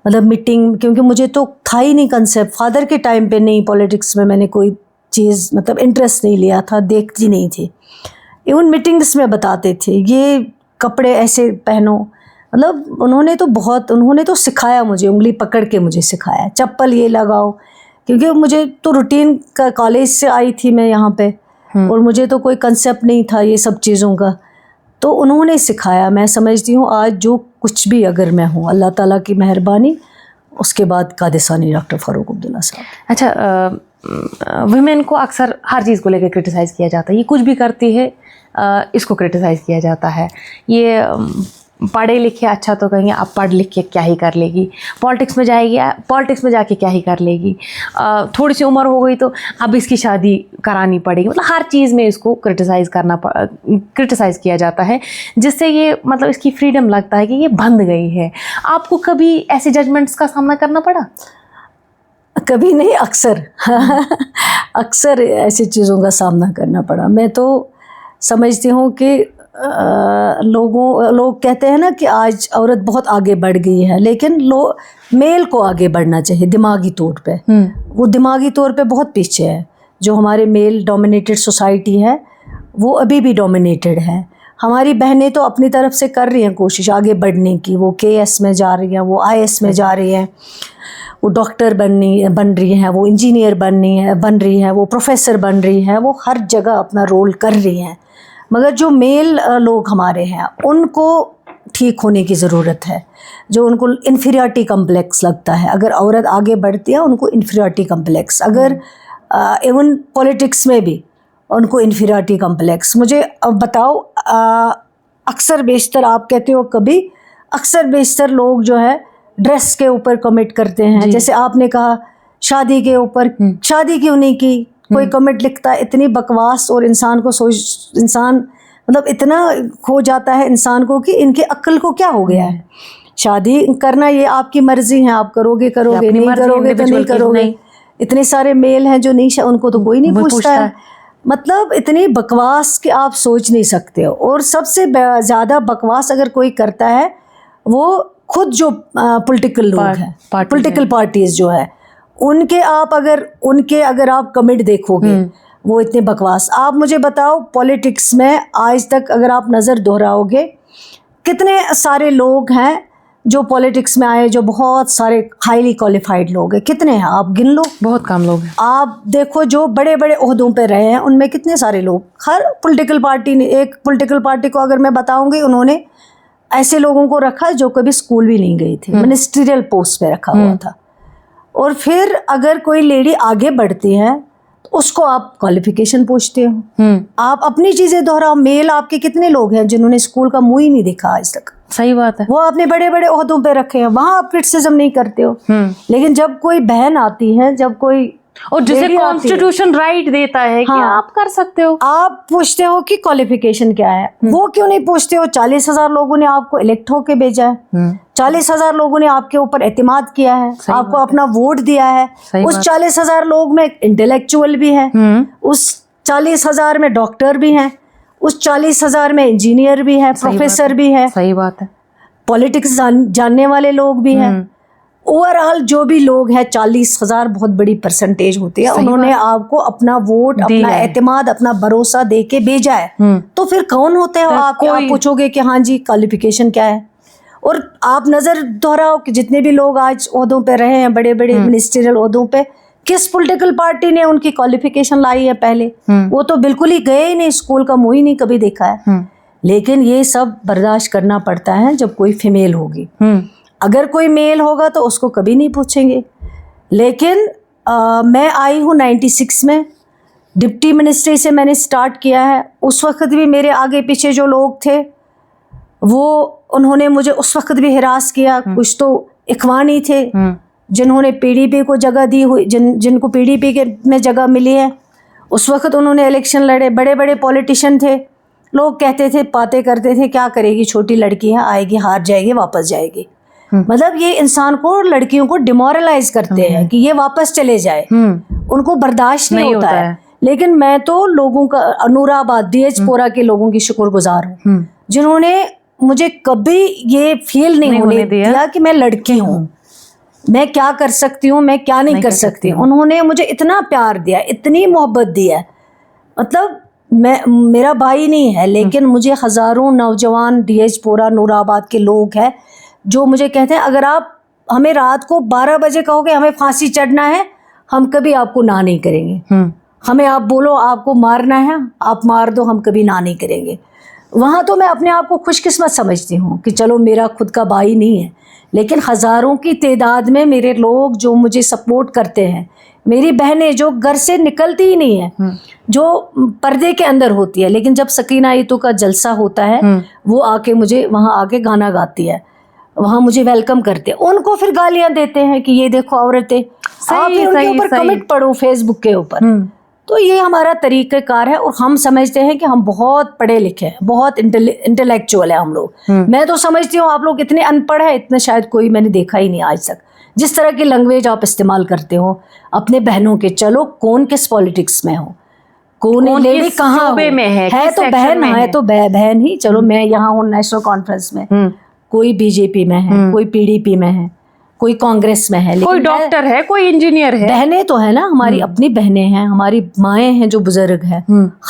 Speaker 1: मतलब मीटिंग, क्योंकि मुझे तो था ही नहीं कंसेप्ट। फादर के टाइम पे नहीं, पॉलिटिक्स में मैंने कोई चीज़ मतलब इंटरेस्ट नहीं लिया था, देखती नहीं थी। इवन मीटिंग्स में बताते थे ये कपड़े ऐसे पहनो, मतलब उन्होंने तो सिखाया मुझे, उंगली पकड़ के मुझे सिखाया, चप्पल ये लगाओ। क्योंकि मुझे तो रूटीन का, कॉलेज से आई थी मैं यहाँ पे, और मुझे तो कोई कंसेप्ट नहीं था ये सब चीज़ों का, तो उन्होंने सिखाया। मैं समझती हूँ आज जो कुछ भी अगर मैं हूँ अल्लाह ताला की मेहरबानी, उसके बाद कादिसानी डॉक्टर फारूक अब्दुल्ला साहब।
Speaker 2: अच्छा, वुमेन को अक्सर हर चीज़ को लेकर क्रिटिसाइज़ किया जाता है, ये कुछ भी करती है इसको क्रिटिसाइज़ किया जाता है। ये पढ़े लिखे, अच्छा तो कहेंगे अब पढ़ लिख के क्या ही कर लेगी, पॉलिटिक्स में जाएगी, पॉलिटिक्स में जाके क्या ही कर लेगी, थोड़ी सी उम्र हो गई तो अब इसकी शादी करानी पड़ेगी। मतलब हर चीज़ में इसको क्रिटिसाइज़ किया जाता है, जिससे ये मतलब इसकी फ्रीडम लगता है कि ये बंध गई है। आपको कभी ऐसे जजमेंट्स का सामना करना पड़ा?
Speaker 1: कभी नहीं, अक्सर अक्सर ऐसी चीज़ों का सामना करना पड़ा। मैं तो समझती हूँ कि लोग कहते हैं ना कि आज औरत बहुत आगे बढ़ गई है, लेकिन मेल को आगे बढ़ना चाहिए दिमागी तौर पे। वो दिमागी तौर पे बहुत पीछे है। जो हमारे मेल डोमिनेटेड सोसाइटी है वो अभी भी डोमिनेटेड है। हमारी बहनें तो अपनी तरफ से कर रही हैं कोशिश आगे बढ़ने की, वो KS में जा रही हैं, वो IS में जा रही हैं, वो डॉक्टर बन रही हैं, वो इंजीनियर बन रही हैं, वो प्रोफेसर बन रही हैं, वो हर जगह अपना रोल कर रही हैं। मगर जो मेल लोग हमारे हैं उनको ठीक होने की ज़रूरत है। जो उनको इन्फीरियरिटी कम्प्लेक्स लगता है, अगर औरत आगे बढ़ती है उनको इन्फीरियरिटी कम्प्लेक्स, अगर इवन पॉलिटिक्स में भी उनको इन्फीरियरिटी कम्प्लेक्स। मुझे अब बताओ, अक्सर बेशतर आप कहते हो कभी, अक्सर बेशतर लोग जो है ड्रेस के ऊपर कमेंट करते हैं। जैसे आपने कहा शादी के ऊपर, शादी क्यों नहीं की, कोई कमेंट लिखता है, इतनी बकवास। और इंसान मतलब इतना खो जाता है इंसान को कि इनके अक्ल को क्या हो गया है। शादी करना ये आपकी मर्जी है, आप करोगे नहीं करोगे तो नहीं करोगे। इतने सारे मेल हैं जो नहीं, उनको तो कोई नहीं पूछता है। मतलब इतनी बकवास कि आप सोच नहीं सकते हो। और सबसे ज़्यादा बकवास अगर कोई करता है वो खुद जो पॉलिटिकल लोग हैं, पॉलिटिकल पार्टीज जो है, उनके अगर आप कमेंट देखोगे वो इतने बकवास। आप मुझे बताओ, पॉलिटिक्स में आज तक अगर आप नज़र दोहराओगे, कितने सारे लोग हैं जो पॉलिटिक्स में आए, जो बहुत सारे हाईली क्वालिफाइड लोग हैं, कितने हैं आप गिन लो।
Speaker 2: बहुत कम लोग हैं।
Speaker 1: आप देखो जो बड़े बड़े ओहदों पे रहे हैं उनमें कितने सारे लोग, हर पॉलिटिकल पार्टी ने, एक पॉलिटिकल पार्टी को अगर मैं बताऊंगी, उन्होंने ऐसे लोगों को रखा जो कभी स्कूल भी नहीं गई थी, मिनिस्ट्रियल पोस्ट पे रखा हुआ था। और फिर अगर कोई लेडी आगे बढ़ती है तो उसको आप क्वालिफिकेशन पूछते हो। आप अपनी चीजें दोहराओ। मेल आपके कितने लोग हैं जिन्होंने स्कूल का मुंह ही नहीं देखा आज तक?
Speaker 2: सही बात है।
Speaker 1: वो आपने बड़े बड़े ओहदों पे रखे हैं, वहां आप क्रिटिसिज्म नहीं करते हो। लेकिन जब कोई बहन आती है, जब कोई
Speaker 2: और जिसे
Speaker 1: लेडी आती है,
Speaker 2: कॉन्स्टिट्यूशन राइट देता है कि
Speaker 1: हाँ,
Speaker 2: आप कर सकते हो,
Speaker 1: आप पूछते हो कि क्वालिफिकेशन क्या है। वो क्यों नहीं पूछते हो? 40,000 लोगों ने आपको इलेक्ट होके भेजा है, 40,000 लोगों ने आपके ऊपर एतमाद किया है, आपको अपना वोट दिया है। उस 40,000 लोग में इंटेलेक्चुअल भी हैं, उस 40,000 में डॉक्टर भी हैं, उस 40,000 में इंजीनियर भी है, प्रोफेसर भी है,
Speaker 2: सही बात है,
Speaker 1: पॉलिटिक्स जानने वाले लोग भी हैं। ओवरऑल जो भी लोग हैं 40,000 बहुत बड़ी परसेंटेज होती है। उन्होंने आपको अपना वोट, अपना एतमाद, अपना भरोसा दे के भेजा है। तो फिर कौन होते हो आप पूछोगे कि हाँ जी क्वालिफिकेशन क्या है? और आप नजर दोहराओ कि जितने भी लोग आज ओहदों पे रहे हैं, बड़े बड़े मिनिस्ट्रियल ओहदों पे, किस पॉलिटिकल पार्टी ने उनकी क्वालिफिकेशन लाई है पहले? वो तो बिल्कुल ही गए ही नहीं, स्कूल का मुंह ही नहीं कभी देखा है। लेकिन ये सब बर्दाश्त करना पड़ता है जब कोई फीमेल होगी। अगर कोई मेल होगा तो उसको कभी नहीं पूछेंगे। लेकिन मैं आई हूँ 96 में, डिप्टी मिनिस्ट्री से मैंने स्टार्ट किया है। उस वक्त भी मेरे आगे पीछे जो लोग थे वो, उन्होंने मुझे उस वक्त भी हिरास किया। कुछ तो इखवानी थे जिन्होंने पीडीपी को जगह दी हुई, जिनको पीडीपी के में जगह मिली है। उस वक्त उन्होंने इलेक्शन लड़े, बड़े बड़े पॉलिटिशियन थे। लोग कहते थे, बातें करते थे, क्या करेगी, छोटी लड़की है, आएगी, हार जाएगी, वापस जाएगी। मतलब ये इंसान को, लड़कियों को डिमोरलाइज करते हैं कि ये वापस चले जाए, उनको बर्दाश्त नहीं होता है। लेकिन मैं तो लोगों का, नूराबाद डीएचपुरा के लोगों की शुक्रगुजार हूँ जिन्होंने मुझे कभी ये फील नहीं होने दिया कि मैं लड़की हूँ, मैं क्या कर सकती हूँ, मैं क्या नहीं कर सकती। उन्होंने मुझे इतना प्यार दिया, इतनी मोहब्बत दिया। मतलब मेरा भाई नहीं है, लेकिन मुझे हजारों नौजवान डीएचपुरा नूराबाद के लोग हैं जो मुझे कहते हैं, अगर आप हमें रात को 12 बजे कहोगे हमें फांसी चढ़ना है, हम कभी आपको ना नहीं करेंगे। हमें आप बोलो आपको मारना है, आप मार दो, हम कभी ना नहीं करेंगे। वहाँ तो मैं अपने आप को खुशकिस्मत समझती हूँ कि चलो मेरा खुद का भाई नहीं है, लेकिन हज़ारों की तादाद में मेरे लोग जो मुझे सपोर्ट करते हैं, मेरी बहनें जो घर से निकलती ही नहीं है, जो पर्दे के अंदर होती है, लेकिन जब सकीना ईतू का जलसा होता है वो आके मुझे वहाँ आके गाना गाती है, वहाँ मुझे वेलकम करते हैं। उनको फिर गालियाँ देते हैं कि ये देखो औरतें, आप ही उनके ऊपर कमेंट पढ़ो फेसबुक के ऊपर। तो ये हमारा तरीक़ेकार है और हम समझते हैं कि हम बहुत पढ़े लिखे हैं, बहुत इंटेलेक्चुअल है हम लोग। मैं तो समझती हूँ आप लोग इतने अनपढ़ है, इतने शायद कोई मैंने देखा ही नहीं आज तक। जिस तरह की लैंग्वेज आप इस्तेमाल करते हो अपने बहनों के, चलो कौन किस पॉलिटिक्स में हो, कौन लेडी कहाँ में है तो बहन है तो बहन ही। चलो मैं यहाँ हूँ नेशनल कॉन्फ्रेंस में, कोई बीजेपी में है, कोई पीडीपी में है, कोई कांग्रेस में है,
Speaker 2: कोई डॉक्टर है, कोई इंजीनियर है।
Speaker 1: बहनें तो है ना, हमारी अपनी बहनें हैं, हमारी माएँ हैं जो बुजुर्ग हैं,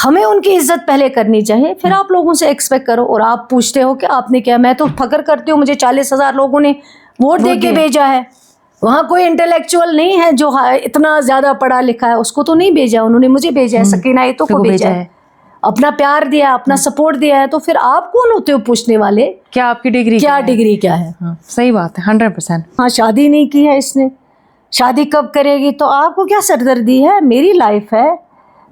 Speaker 1: हमें उनकी इज्जत पहले करनी चाहिए, फिर आप लोगों से एक्सपेक्ट करो। और आप पूछते हो कि आपने क्या, मैं तो फख्र करती हूँ मुझे 40,000 लोगों ने वोट दे के भेजा है। वहाँ कोई इंटेलेक्चुअल नहीं है जो इतना ज्यादा पढ़ा लिखा है, उसको तो नहीं भेजा, उन्होंने मुझे भेजा है, सकीना ईतू को भेजा है, अपना प्यार दिया, अपना सपोर्ट दिया है। तो फिर आप कौन होते हो पूछने वाले
Speaker 2: क्या आपकी डिग्री
Speaker 1: क्या है?
Speaker 2: सही बात है, 100%।
Speaker 1: हाँ, शादी नहीं की है इसने, शादी कब करेगी, तो आपको क्या सरदर्दी है? मेरी लाइफ है,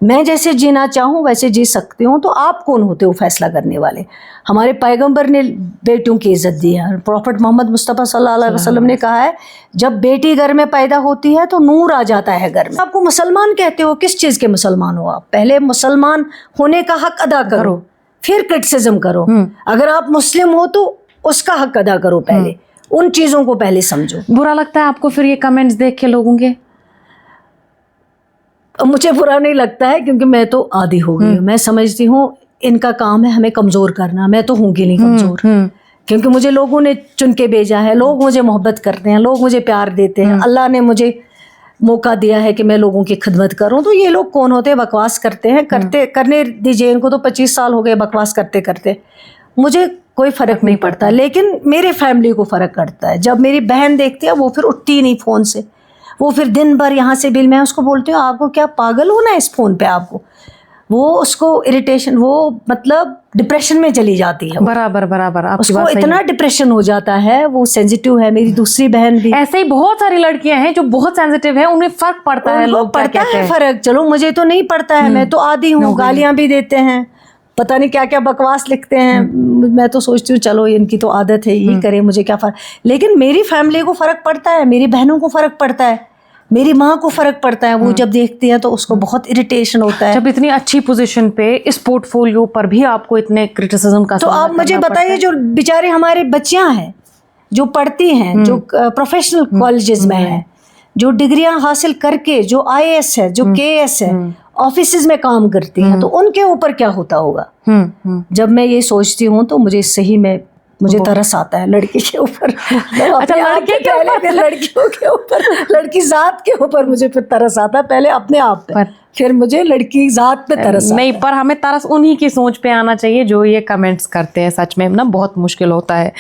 Speaker 1: मैं जैसे जीना चाहूँ वैसे जी सकती हूँ, तो आप कौन होते हो फैसला करने वाले? हमारे पैगंबर ने बेटियों की इज्जत दी है। प्रॉफिट मोहम्मद मुस्तफ़ा सल्लल्लाहु अलैहि वसल्लम ने कहा है, जब बेटी घर में पैदा होती है तो नूर आ जाता है घर में। आपको मुसलमान कहते हो, किस चीज़ के मुसलमान हो आप? पहले मुसलमान होने का हक अदा करो, फिर क्रिटिसिज्म करो। अगर आप मुस्लिम हो तो उसका हक अदा करो, पहले उन चीज़ों को पहले समझो।
Speaker 2: बुरा लगता है आपको फिर ये कमेंट्स देख के लोगों के?
Speaker 1: मुझे बुरा नहीं लगता है, क्योंकि मैं तो आदी हो गई हूँ। मैं समझती हूँ इनका काम है हमें कमज़ोर करना, मैं तो होंगी नहीं कमज़ोर, क्योंकि मुझे लोगों ने चुन के भेजा है, लोग मुझे मोहब्बत करते हैं, लोग मुझे प्यार देते हैं, अल्लाह ने मुझे मौका दिया है कि मैं लोगों की खिदमत करूं। तो ये लोग कौन होते हैं? बकवास करते हैं, करने दीजिए इनको, तो 25 साल हो गए बकवास करते करते। मुझे कोई फ़र्क नहीं पड़ता, लेकिन मेरे फैमिली को फ़र्क पड़ता है। जब मेरी बहन देखती है, वो फिर उठती नहीं फ़ोन से, वो फिर दिन भर यहाँ से बिल, मैं उसको बोलती हूँ आपको क्या पागल होना है इस फ़ोन पे आपको, वो उसको इरिटेशन, वो मतलब डिप्रेशन में चली जाती है।
Speaker 2: बराबर बराबर, आपकी
Speaker 1: उसको
Speaker 2: बात सही
Speaker 1: इतना
Speaker 2: है।
Speaker 1: डिप्रेशन हो जाता है, वो सेंसिटिव है। मेरी दूसरी बहन भी,
Speaker 2: ऐसे ही बहुत सारी लड़कियां हैं जो बहुत सेंसिटिव है, उन्हें फर्क पड़ता है,
Speaker 1: उनको
Speaker 2: लोग क्या
Speaker 1: पड़ता
Speaker 2: कहते
Speaker 1: है
Speaker 2: हैं।
Speaker 1: फर्क। चलो मुझे तो नहीं पड़ता है, मैं तो आदी हूँ, गालियां भी देते हैं, पता नहीं क्या क्या बकवास लिखते हैं। मैं तो सोचती हूँ चलो इनकी तो आदत है, यही करे, मुझे क्या फ़र्क। लेकिन मेरी फैमिली को फ़र्क पड़ता है, मेरी बहनों को फ़र्क पड़ता है, मेरी माँ को फ़र्क पड़ता है। वो जब देखती हैं तो उसको बहुत इरिटेशन होता है।
Speaker 2: जब इतनी अच्छी पोजीशन पे इस पोर्टफोलियो पर भी आपको इतने क्रिटिसिज्म का
Speaker 1: तो
Speaker 2: सामना
Speaker 1: आप मुझे
Speaker 2: करना पड़ता
Speaker 1: बताइए,
Speaker 2: है।
Speaker 1: जो बेचारे हमारे बच्चियां हैं जो पढ़ती हैं, जो प्रोफेशनल कॉलेजेस में हैं, जो डिग्रियां हासिल करके जो आईएएस है, जो केएएस है, ऑफिसेज में काम करती हैं, तो उनके ऊपर क्या होता होगा। जब मैं ये सोचती हूँ तो मुझे सही में मुझे तरस आता है लड़की के ऊपर।
Speaker 2: अच्छा, लड़के के
Speaker 1: पहले
Speaker 2: ऊपर?
Speaker 1: फिर लड़कियों के ऊपर, लड़की जात के ऊपर मुझे फिर तरस आता है। पहले अपने आप पे, फिर मुझे लड़की जात पे तरस
Speaker 2: नहीं, पर हमें तरस उन्हीं की सोच पे आना चाहिए जो ये कमेंट्स करते हैं। सच में ना बहुत मुश्किल होता है।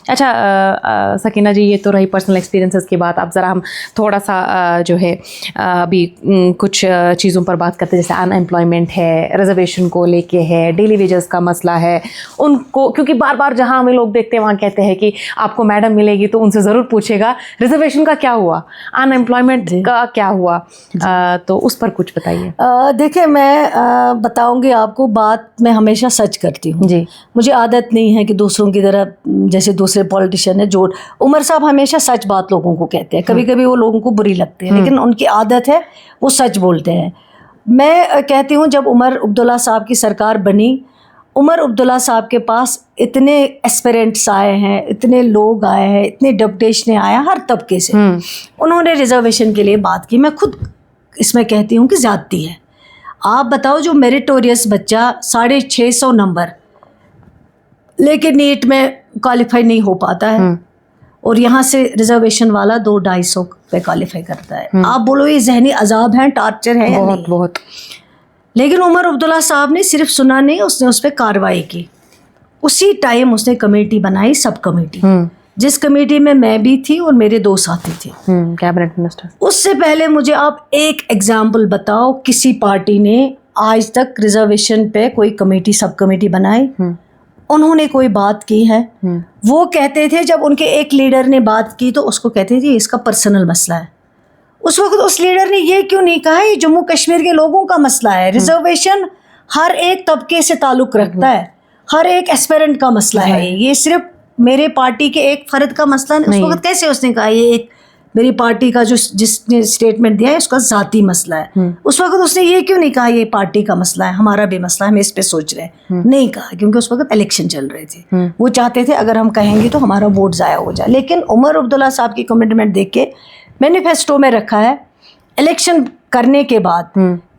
Speaker 2: अच्छा सकीना जी, ये तो रही पर्सनल एक्सपीरियंसेस की बात। अब ज़रा हम थोड़ा सा जो है अभी कुछ चीज़ों पर बात करते हैं, जैसे अनएम्प्लॉयमेंट है, रिजर्वेशन को लेके है, डेली वेजेस का मसला है उनको, क्योंकि बार बार जहाँ हमें लोग देखते हैं वहाँ कहते हैं कि आपको मैडम मिलेगी तो उनसे ज़रूर पूछेगा रिजर्वेशन का क्या हुआ, अनएम्प्लॉयमेंट का क्या हुआ। तो उस पर कुछ बताइए।
Speaker 1: देखिए, मैं बताऊंगी आपको बात, मैं हमेशा सच करती हूँ
Speaker 2: जी।
Speaker 1: मुझे आदत नहीं है कि दूसरों की तरह, जैसे दूसरे पॉलिटिशियन है जो उमर साहब हमेशा सच बात लोगों को कहते हैं। कभी कभी वो लोगों को बुरी लगती है, लेकिन उनकी आदत है, वो सच बोलते हैं। मैं कहती हूँ जब उमर अब्दुल्ला साहब की सरकार बनी, उमर अब्दुल्ला साहब के पास इतने एस्पिरेंट्स आए हैं, इतने लोग आए हैं, इतने डेपुटेशन आए हैं हर तबके से। उन्होंने रिजर्वेशन के लिए बात की। मैं खुद इसमें कहती हूँ कि ज़्यादती है। आप बताओ, जो मेरिटोरियस बच्चा 650 नंबर लेकिन नीट में क्वालिफाई नहीं हो पाता है, और यहाँ से रिजर्वेशन वाला 200-250 पे क्वालिफाई करता है। आप बोलो ये जहनी अजाब है, टार्चर है या
Speaker 2: बहुत
Speaker 1: नहीं?
Speaker 2: बहुत।
Speaker 1: लेकिन उमर अब्दुल्ला साहब ने सिर्फ सुना नहीं, उसने उस पर कार्रवाई की। उसी टाइम उसने कमेटी बनाई, सब कमेटी, जिस कमेटी में मैं भी थी और मेरे 2 साथी थे,
Speaker 2: कैबिनेट मिनिस्टर।
Speaker 1: उससे पहले मुझे आप एक एग्जाम्पल बताओ, किसी पार्टी ने आज तक रिजर्वेशन पे कोई कमेटी, सब कमेटी बनाई? उन्होंने कोई बात की है? वो कहते थे, जब उनके एक लीडर ने बात की तो उसको कहते थे इसका पर्सनल मसला है। उस वक्त उस लीडर ने ये क्यों नहीं कहा ये जम्मू कश्मीर के लोगों का मसला है। रिजर्वेशन हर एक तबके से ताल्लुक़ रखता है, हर एक एस्पिरेंट का मसला है, ये सिर्फ मेरे पार्टी के एक फर्द का मसला नहीं। उस वक्त कैसे उसने कहा ये एक मेरी पार्टी का जो जिसने स्टेटमेंट दिया है उसका ज़ाती मसला है? उस वक्त उसने ये क्यों नहीं कहा ये पार्टी का मसला है, हमारा भी मसला है, हम इस पे सोच रहे हैं? नहीं कहा, क्योंकि उस वक्त इलेक्शन चल रहे थे। वो चाहते थे अगर हम कहेंगे तो हमारा वोट ज़ाया हो जाए। लेकिन उमर अब्दुल्ला साहब की कमिटमेंट देख के मैनिफेस्टो में रखा है, इलेक्शन करने के बाद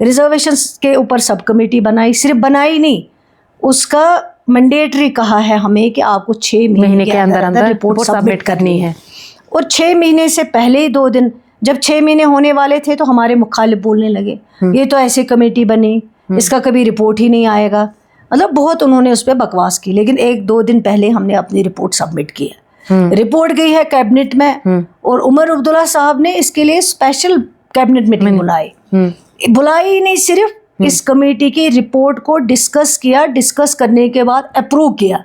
Speaker 1: रिजर्वेशन के ऊपर सब कमेटी बनाई। सिर्फ बनाई नहीं, उसका मैंडेटरी कहा है हमें कि आपको 6 महीने के अंदर अंदर रिपोर्ट सबमिट करनी है। और 6 महीने से पहले ही 2 दिन, जब 6 महीने होने वाले थे तो हमारे मुखालिफ बोलने लगे ये तो ऐसे कमेटी बनी, इसका कभी रिपोर्ट ही नहीं आएगा। मतलब बहुत उन्होंने उस पर बकवास की। लेकिन 1-2 दिन पहले हमने अपनी रिपोर्ट सबमिट की है। रिपोर्ट गई है कैबिनेट में, और उमर अब्दुल्ला साहब ने इसके लिए स्पेशल कैबिनेट मीटिंग बुलाई ही नहीं, सिर्फ इस कमेटी की रिपोर्ट को डिस्कस किया, डिस्कस करने के बाद अप्रूव किया।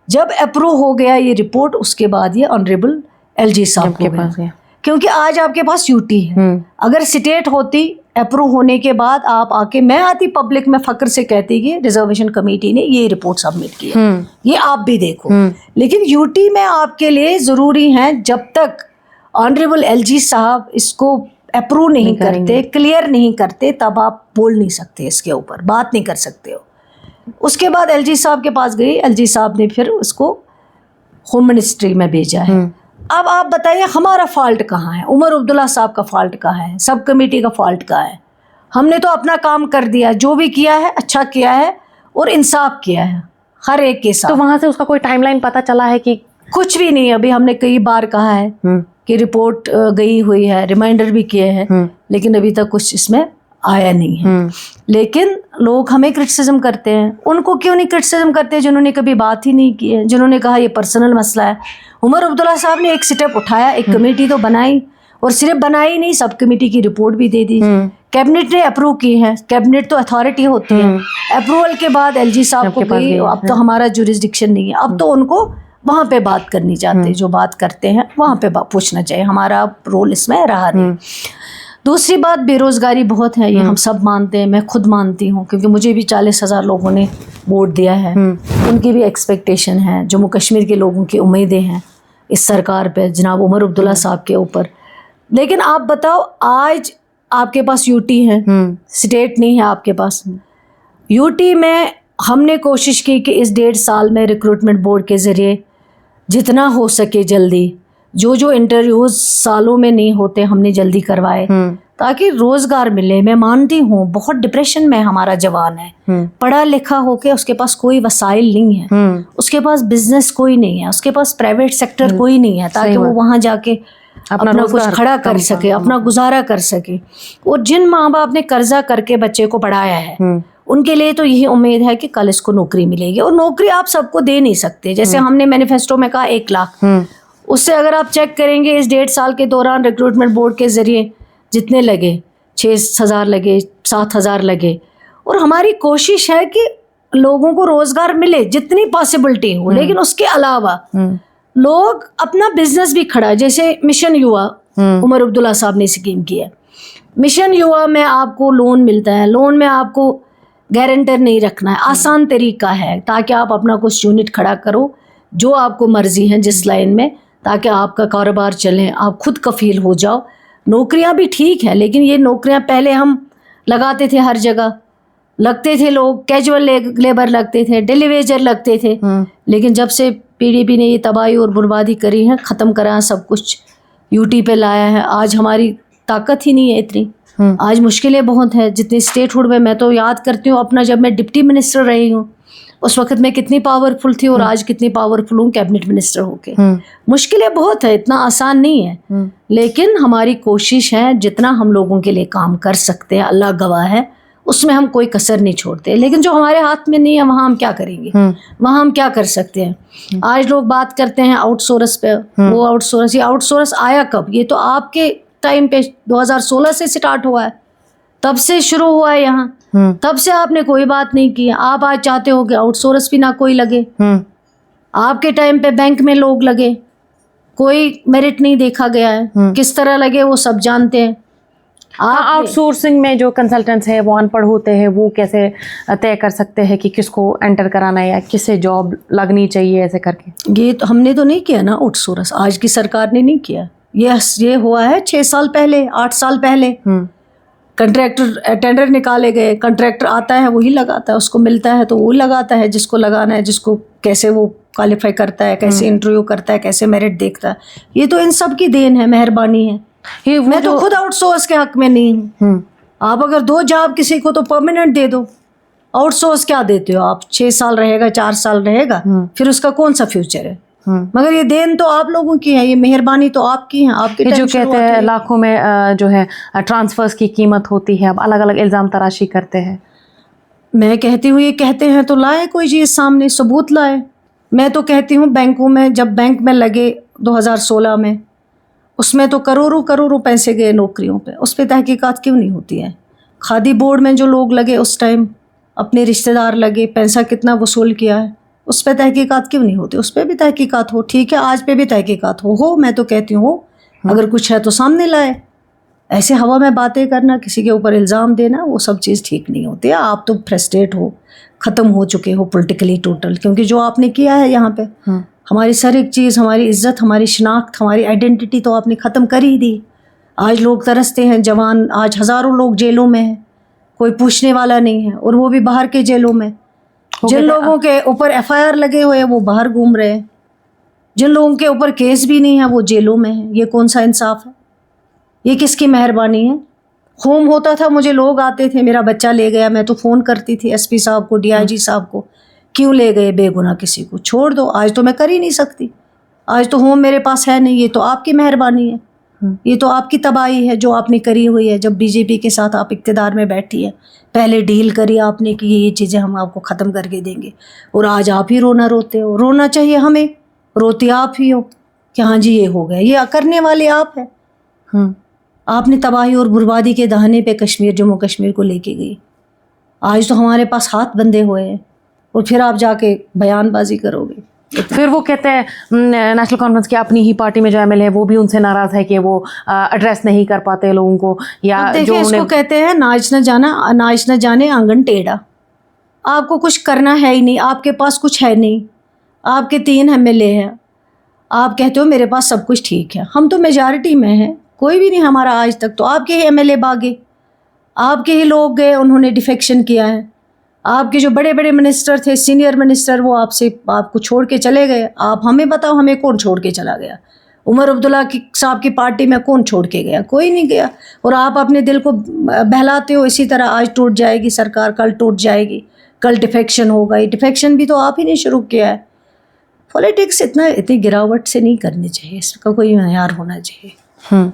Speaker 1: जब अप्रूव हो गया ये रिपोर्ट, उसके बाद ये ऑनरेबल एलजी साहब के पास गया। क्योंकि आज आपके पास यूटी है, अगर स्टेट होती, अप्रूव होने के बाद आप आके, मैं आती पब्लिक में फक्र से कहती कि रिजर्वेशन कमेटी ने ये रिपोर्ट सबमिट की है, ये आप भी देखो। लेकिन यूटी में आपके लिए ज़रूरी है, जब तक ऑनरेबल एलजी साहब इसको अप्रूव नहीं करते, क्लियर नहीं करते, तब आप बोल नहीं सकते, इसके ऊपर बात नहीं कर सकते हो। उसके बाद एलजी साहब के पास गई, एलजी साहब ने फिर उसको होम मिनिस्ट्री में भेजा है। अब आप बताइए हमारा फॉल्ट कहाँ है, उमर अब्दुल्ला साहब का फॉल्ट कहाँ है, सब कमेटी का फॉल्ट कहाँ है? हमने तो अपना काम कर दिया, जो भी किया है अच्छा किया है और इंसाफ किया है हर एक के साथ।
Speaker 2: तो वहाँ से उसका कोई टाइमलाइन पता चला है कि?
Speaker 1: कुछ भी नहीं। अभी हमने कई बार कहा है कि रिपोर्ट गई हुई है, रिमाइंडर भी किए हैं, लेकिन अभी तक कुछ इसमें आया नहीं है। लेकिन लोग हमें क्रिटिसिज्म करते हैं, उनको क्यों नहीं क्रिटिसिज्म करते जिन्होंने कभी बात ही नहीं की है, जिन्होंने कहा ये पर्सनल मसला है। उमर अब्दुल्ला साहब ने एक स्टेप उठाया, एक कमेटी तो बनाई, और सिर्फ बनाई नहीं, सब कमेटी की रिपोर्ट भी दे दी, कैबिनेट ने अप्रूव की है। कैबिनेट तो अथॉरिटी होती है, अप्रूवल के बाद एलजी साहब को गई, अब तो हमारा जुरिस्डिक्शन नहीं है, अब तो उनको वहाँ पे बात करनी चाहते, जो बात करते हैं वहाँ पे पूछना चाहिए, हमारा रोल इसमें रहा नहीं। दूसरी बात, बेरोज़गारी बहुत है, ये हम सब मानते हैं, मैं खुद मानती हूँ, क्योंकि मुझे भी 40,000 लोगों ने वोट दिया है, उनकी भी एक्सपेक्टेशन है, जम्मू कश्मीर के लोगों की उम्मीदें हैं इस सरकार पे, जनाब उमर अब्दुल्ला साहब के ऊपर। लेकिन आप बताओ, आज आपके पास यूटी है, स्टेट नहीं है आपके पास। यूटी में हमने कोशिश की कि इस 1.5 साल में रिक्रूटमेंट बोर्ड के ज़रिए जितना हो सके जल्दी, जो इंटरव्यूज सालों में नहीं होते हमने जल्दी करवाए, ताकि रोज़गार मिले। मैं मानती हूँ बहुत डिप्रेशन में हमारा जवान है, पढ़ा लिखा होके उसके पास कोई वसाइल नहीं है, उसके पास बिजनेस कोई नहीं है, उसके पास प्राइवेट सेक्टर कोई नहीं है, ताकि वो वहाँ जाके अपना कुछ खड़ा कर सके, अपना गुजारा कर सके। और जिन माँ बाप ने कर्जा करके बच्चे को पढ़ाया है, उनके लिए तो यही उम्मीद है कि कल इसको नौकरी मिलेगी। और नौकरी आप सबको दे नहीं सकते, जैसे हमने मैनिफेस्टो में कहा 1 लाख, उससे अगर आप चेक करेंगे इस 1.5 साल के दौरान रिक्रूटमेंट बोर्ड के ज़रिए जितने लगे, 6,000 लगे, 7,000 लगे। और हमारी कोशिश है कि लोगों को रोज़गार मिले जितनी पॉसिबिलिटी हो, लेकिन उसके अलावा लोग अपना बिजनेस भी खड़ा, जैसे मिशन युवा उमर अब्दुल्ला साहब ने स्कीम की है। मिशन युवा में आपको लोन मिलता है, लोन में आपको गारंटर नहीं रखना है, आसान तरीका है, ताकि आप अपना कुछ यूनिट खड़ा करो जो आपको मर्जी है जिस लाइन में, ताकि आपका कारोबार चले, आप खुद कफील हो जाओ। नौकरियां भी ठीक है, लेकिन ये नौकरियां पहले हम लगाते थे, हर जगह लगते थे, लोग कैजुअल लेबर लगते थे, डेलीवेजर लगते थे। लेकिन जब से पीडीपी ने ये तबाही और बर्बादी करी है, ख़त्म करा है, सब कुछ यूटी पे लाया है, आज हमारी ताकत ही नहीं है इतनी। आज मुश्किलें बहुत हैं, जितनी स्टेटहुड में, मैं तो याद करती हूँ अपना, जब मैं डिप्टी मिनिस्टर रही हूँ उस वक्त मैं कितनी पावरफुल थी, और आज कितनी पावरफुल हूँ कैबिनेट मिनिस्टर होके। मुश्किलें बहुत है, इतना आसान नहीं है, लेकिन हमारी कोशिश है जितना हम लोगों के लिए काम कर सकते हैं, अल्लाह गवाह है, उसमें हम कोई कसर नहीं छोड़ते। लेकिन जो हमारे हाथ में नहीं है, वहाँ हम क्या करेंगे, वहाँ हम क्या कर सकते हैं। आज लोग बात करते हैं आउटसोर्स पे, वो आउटसोर्स, ये आउटसोर्स आया कब? ये तो आपके टाइम पे 2016 से स्टार्ट हुआ है, तब से शुरू हुआ है यहाँ, तब से आपने कोई बात नहीं की। आप आज चाहते हो कि आउटसोर्स भी ना कोई लगे, आपके टाइम पे बैंक में लोग लगे, कोई मेरिट नहीं देखा गया है, किस तरह लगे वो सब जानते हैं।
Speaker 2: आउटसोर्सिंग में जो कंसल्टेंट्स है वो अनपढ़ होते हैं, वो कैसे तय कर सकते हैं कि किसको एंटर कराना है या किससे जॉब लगनी चाहिए, ऐसे करके?
Speaker 1: ये तो हमने तो नहीं किया ना आउटसोर्स, आज की सरकार ने नहीं किया, ये हुआ है 6 साल पहले, 8 साल पहले। कंट्रैक्टर टेंडर निकाले गए, कंट्रैक्टर आता है वही लगाता है, उसको मिलता है तो वो लगाता है जिसको लगाना है, जिसको कैसे वो क्वालिफाई करता है, कैसे इंटरव्यू करता है, कैसे मेरिट देखता है। ये तो इन सब की देन है, मेहरबानी है। मैं तो खुद आउटसोर्स के हक में नहीं हूँ। आप अगर 2 जॉब किसी को तो परमानेंट दे दो, आउटसोर्स क्या देते हो आप? 6 साल रहेगा, 4 साल रहेगा, फिर उसका कौन सा फ्यूचर है? मगर ये देन तो आप लोगों की है, ये मेहरबानी तो आपकी है। आपके
Speaker 2: जो कहते हैं लाखों में जो है ट्रांसफर्स की कीमत होती है, अब अलग अलग इल्ज़ाम तराशी करते हैं।
Speaker 1: मैं कहती हूँ ये कहते हैं तो लाए कोई चीज़ सामने, सबूत लाए। मैं तो कहती हूँ बैंकों में, जब बैंक में लगे 2016 में, उसमें तो करोड़ों पैसे गए नौकरियों पे, उस पर तहकीकात क्यों नहीं होती है? खादी बोर्ड में जो लोग लगे उस टाइम, अपने रिश्तेदार लगे, पैसा कितना वसूल किया है, उस पर तहकीकात क्यों नहीं होती? उस पर भी तहकीकात हो, ठीक है, आज पे भी तहकीकात हो। मैं तो कहती हूँ अगर कुछ है तो सामने लाए। ऐसे हवा में बातें करना, किसी के ऊपर इल्ज़ाम देना, वो सब चीज़ ठीक नहीं होती है। आप तो फ्रस्ट्रेट हो, ख़त्म हो चुके हो पॉलिटिकली टोटल, क्योंकि जो आपने किया है यहाँ पे, हमारी सर एक चीज़, हमारी इज़्ज़त, हमारी शनाख्त, हमारी आइडेंटिटी तो आपने ख़त्म कर ही दी। आज लोग तरसते हैं, जवान, आज हज़ारों लोग जेलों में हैं, कोई पूछने वाला नहीं है, और वो भी बाहर के जेलों में। जिन लोगों के ऊपर FIR लगे हुए हैं वो बाहर घूम रहे हैं, जिन लोगों के ऊपर केस भी नहीं है वो जेलों में है। ये कौन सा इंसाफ है? ये किसकी मेहरबानी है? होम होता था, मुझे लोग आते थे, मेरा बच्चा ले गया, मैं तो फ़ोन करती थी SP साहब को, DIG साहब को, क्यों ले गए बेगुनाह किसी को, छोड़ दो। आज तो मैं कर ही नहीं सकती, आज तो होम मेरे पास है नहीं, ये तो आपकी मेहरबानी है। ये तो आपकी तबाही है जो आपने करी हुई है। जब बीजेपी के साथ आप इक़्तिदार में बैठी है, पहले डील करी आपने कि ये चीज़ें हम आपको ख़त्म करके देंगे, और आज आप ही रोना रोते हो। रोना चाहिए हमें, रोते आप ही हो कि हाँ जी ये हो गया। ये करने वाले आप हैं। आपने तबाही और बर्बादी के दहाने पे कश्मीर, जम्मू कश्मीर को लेके गई। आज तो हमारे पास हाथ बंधे हुए हैं और फिर आप जाके बयानबाजी करोगे।
Speaker 2: फिर वो कहते हैं नेशनल कॉन्फ्रेंस की अपनी ही पार्टी में जो एमएलए है वो भी उनसे नाराज़ है कि वो एड्रेस नहीं कर पाते लोगों को, या जो
Speaker 1: इसको कहते हैं नाच न जाने आंगन टेढ़ा। आपको कुछ करना है ही नहीं, आपके पास कुछ है नहीं, आपके 3 एमएलए हैं, आप कहते हो मेरे पास सब कुछ ठीक है। हम तो मेजॉरिटी में हैं, कोई भी नहीं हमारा आज तक। तो आपके ही एमएलए भागे, आपके ही लोग गए, उन्होंने डिफेक्शन किया है। आपके जो बड़े बड़े मिनिस्टर थे, सीनियर मिनिस्टर, वो आपको छोड़ के चले गए। आप हमें बताओ, हमें कौन छोड़ के चला गया? उमर अब्दुल्ला साहब की पार्टी में कौन छोड़ के गया? कोई नहीं गया। और आप अपने दिल को बहलाते हो इसी तरह। आज टूट जाएगी सरकार, कल टूट जाएगी, कल डिफेक्शन होगा। ये डिफेक्शन भी तो आप ही ने शुरू किया है। पॉलिटिक्स इतनी गिरावट से नहीं करनी चाहिए, इसका कोई मयार होना चाहिए।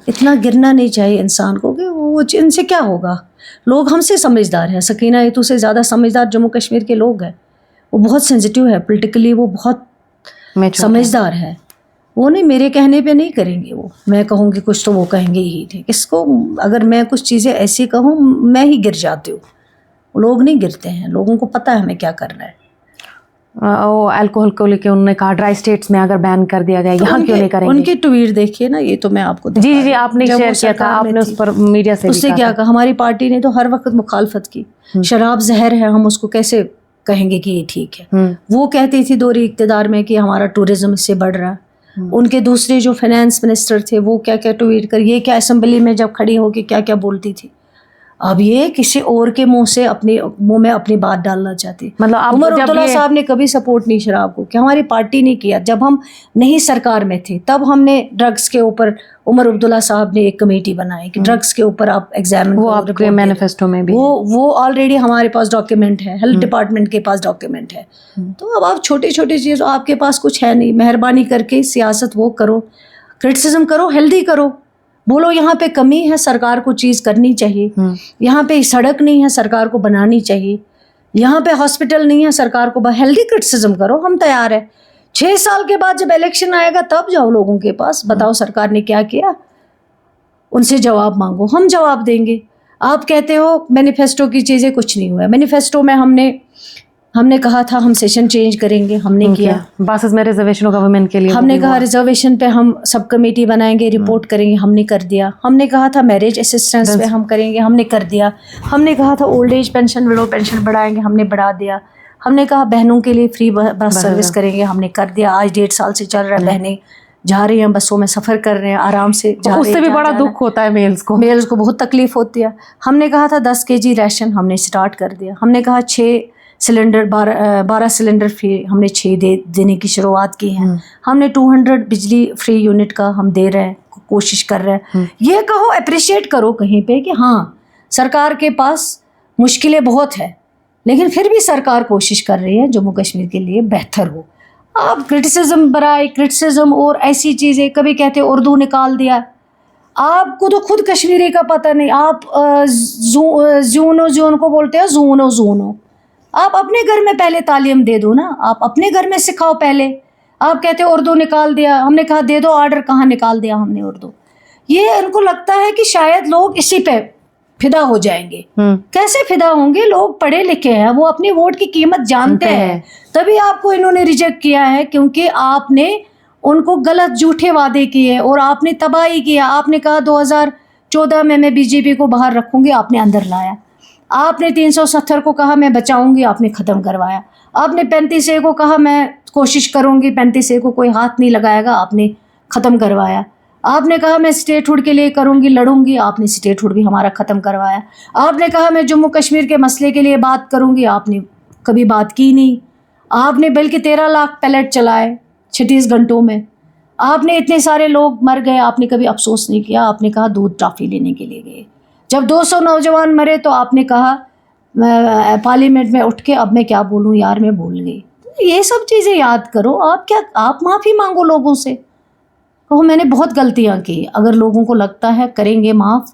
Speaker 1: इतना गिरना नहीं चाहिए इंसान को कि वो इनसे क्या होगा। लोग हमसे समझदार हैं, सकीना ये से ज़्यादा समझदार जम्मू कश्मीर के लोग हैं। वो बहुत सेंसिटिव है पोलिटिकली, वो बहुत समझदार है। वो नहीं, मेरे कहने पे नहीं करेंगे। वो मैं कहूँगी कुछ तो वो कहेंगे ही थे। इसको अगर मैं कुछ चीज़ें ऐसी कहूँ, मैं ही गिर जाती हूँ। लोग नहीं गिरते हैं, लोगों को पता है हमें क्या करना है।
Speaker 2: वो अल्कोहल को लेके उन्होंने कहा ड्राई स्टेट्स में अगर बैन कर दिया गया,
Speaker 1: तो
Speaker 2: यहाँ क्यों नहीं करेंगे?
Speaker 1: उनके ट्वीट देखिए ना, ये तो मैं आपको
Speaker 2: जी आपने शेयर किया था, आपने उस पर मीडिया से
Speaker 1: उससे क्या कहा? हमारी पार्टी ने तो हर वक्त मुखालफत की। शराब जहर है, हम उसको कैसे कहेंगे कि ये ठीक है? वो कहती थी दौरे इक़्तिदार में कि हमारा टूरिज्म इससे बढ़ रहा है। उनके दूसरे जो फाइनेंस मिनिस्टर थे वो क्या क्या ट्वीट कर, ये क्या असेंबली में जब खड़ी होकर क्या क्या बोलती थी। अब ये किसी और के मुंह से अपने मुंह में अपनी बात डालना चाहती।
Speaker 2: मतलब
Speaker 1: उमर अब्दुल्ला साहब ने कभी सपोर्ट नहीं शराब को, कि हमारी पार्टी ने किया। जब हम नहीं सरकार में थे तब हमने ड्रग्स के ऊपर, उमर अब्दुल्ला साहब ने एक कमेटी बनाई कि ड्रग्स के ऊपर आप एग्जामिन,
Speaker 2: वो आपके मैनिफेस्टो में भी
Speaker 1: वो ऑलरेडी हमारे पास डॉक्यूमेंट है, हेल्थ डिपार्टमेंट के पास डॉक्यूमेंट है। तो अब आप छोटी छोटी चीज़, आपके पास कुछ है नहीं, मेहरबानी करके सियासत वो करो, क्रिटिसिज्म करो, हेल्दी करो, बोलो यहाँ पे कमी है, सरकार को चीज़ करनी चाहिए। यहाँ पे सड़क नहीं है, सरकार को बनानी चाहिए। यहाँ पे हॉस्पिटल नहीं है, सरकार को हेल्दी क्रिटिसिज्म करो, हम तैयार है। 6 साल के बाद जब इलेक्शन आएगा तब जाओ लोगों के पास, बताओ सरकार ने क्या किया, उनसे जवाब मांगो, हम जवाब देंगे। आप कहते हो मैनिफेस्टो की चीज़ें, कुछ नहीं हुआ। मैनिफेस्टो में हमने कहा था हम सेशन चेंज करेंगे, हमने किया।
Speaker 2: बसेस में रिजर्वेशन होगा वुमेन के लिए,
Speaker 1: हमने कहा रिजर्वेशन पे हम सब कमेटी बनाएंगे, रिपोर्ट करेंगे, हमने कर दिया। हमने कहा था मैरिज असिस्टेंस पे हम करेंगे, हमने कर दिया। हमने कहा था old age pension, window pension बढ़ाएंगे, हमने बढ़ा दिया। हमने कहा बहनों के लिए फ्री बस सर्विस करेंगे, हमने कर दिया। आज 1.5 साल से चल रहा है, बहनें जा रही हैं, बसों में सफ़र कर रहे हैं, आराम से जा रहे हैं।
Speaker 2: उससे भी बड़ा दुख होता है मेल्स को बहुत
Speaker 1: तकलीफ होती है। हमने कहा था 10 kg राशन, हमने स्टार्ट कर दिया। हमने कहा 6 सिलेंडर 12 सिलेंडर फ्री, हमने 6 देने की शुरुआत की है। हमने 200 बिजली फ्री यूनिट का हम दे रहे हैं, कोशिश कर रहे हैं। ये कहो, अप्रिशिएट करो कहीं पे कि हाँ सरकार के पास मुश्किलें बहुत है, लेकिन फिर भी सरकार कोशिश कर रही है जम्मू कश्मीर के लिए बेहतर हो। आप क्रिटिसिज्म बराए क्रिटिसिज्म और ऐसी चीज़ें, कभी कहते उर्दू निकाल दिया, आपको तो खुद कश्मीरी का पता नहीं। आप जूनो को बोलते हैं जूनो। आप अपने घर में पहले तालीम दे दो ना, आप अपने घर में सिखाओ पहले। आप कहते हो उर्दू निकाल दिया, हमने कहा दे दो ऑर्डर, कहाँ निकाल दिया हमने उर्दू। ये उनको लगता है कि शायद लोग इसी पे फिदा हो जाएंगे। कैसे फिदा होंगे? लोग पढ़े लिखे हैं, वो अपनी वोट की कीमत जानते हैं, तभी आपको इन्होंने रिजेक्ट किया है, क्योंकि आपने उनको गलत झूठे वादे किए और आपने तबाही किया। आपने कहा 2014 में मैं बीजेपी को बाहर रखूंगी, आपने अंदर लाया। आपने 370 को कहा मैं बचाऊंगी, आपने ख़त्म करवाया। आपने 35A को कहा मैं कोशिश करूंगी, 35A को कोई हाथ नहीं लगाएगा, आपने ख़त्म करवाया। आपने कहा मैं स्टेटहुड के लिए करूंगी, लड़ूंगी, आपने स्टेटहुड भी हमारा ख़त्म करवाया। आपने कहा मैं जम्मू कश्मीर के मसले के लिए बात करूंगी, आपने कभी बात की नहीं। आपने बल्कि 13 लाख पैलेट चलाए 36 घंटों में। आपने इतने सारे लोग मर गए, आपने कभी अफसोस नहीं किया। आपने कहा दूध टॉफ़ी लेने के लिए गए। जब 200 नौजवान मरे तो आपने कहा पार्लियामेंट में उठ के, अब मैं क्या बोलूँ यार, मैं भूल गई। ये सब चीज़ें याद करो। आप माफ़ी मांगो लोगों से। कहो मैंने बहुत गलतियाँ की, अगर लोगों को लगता है करेंगे माफ़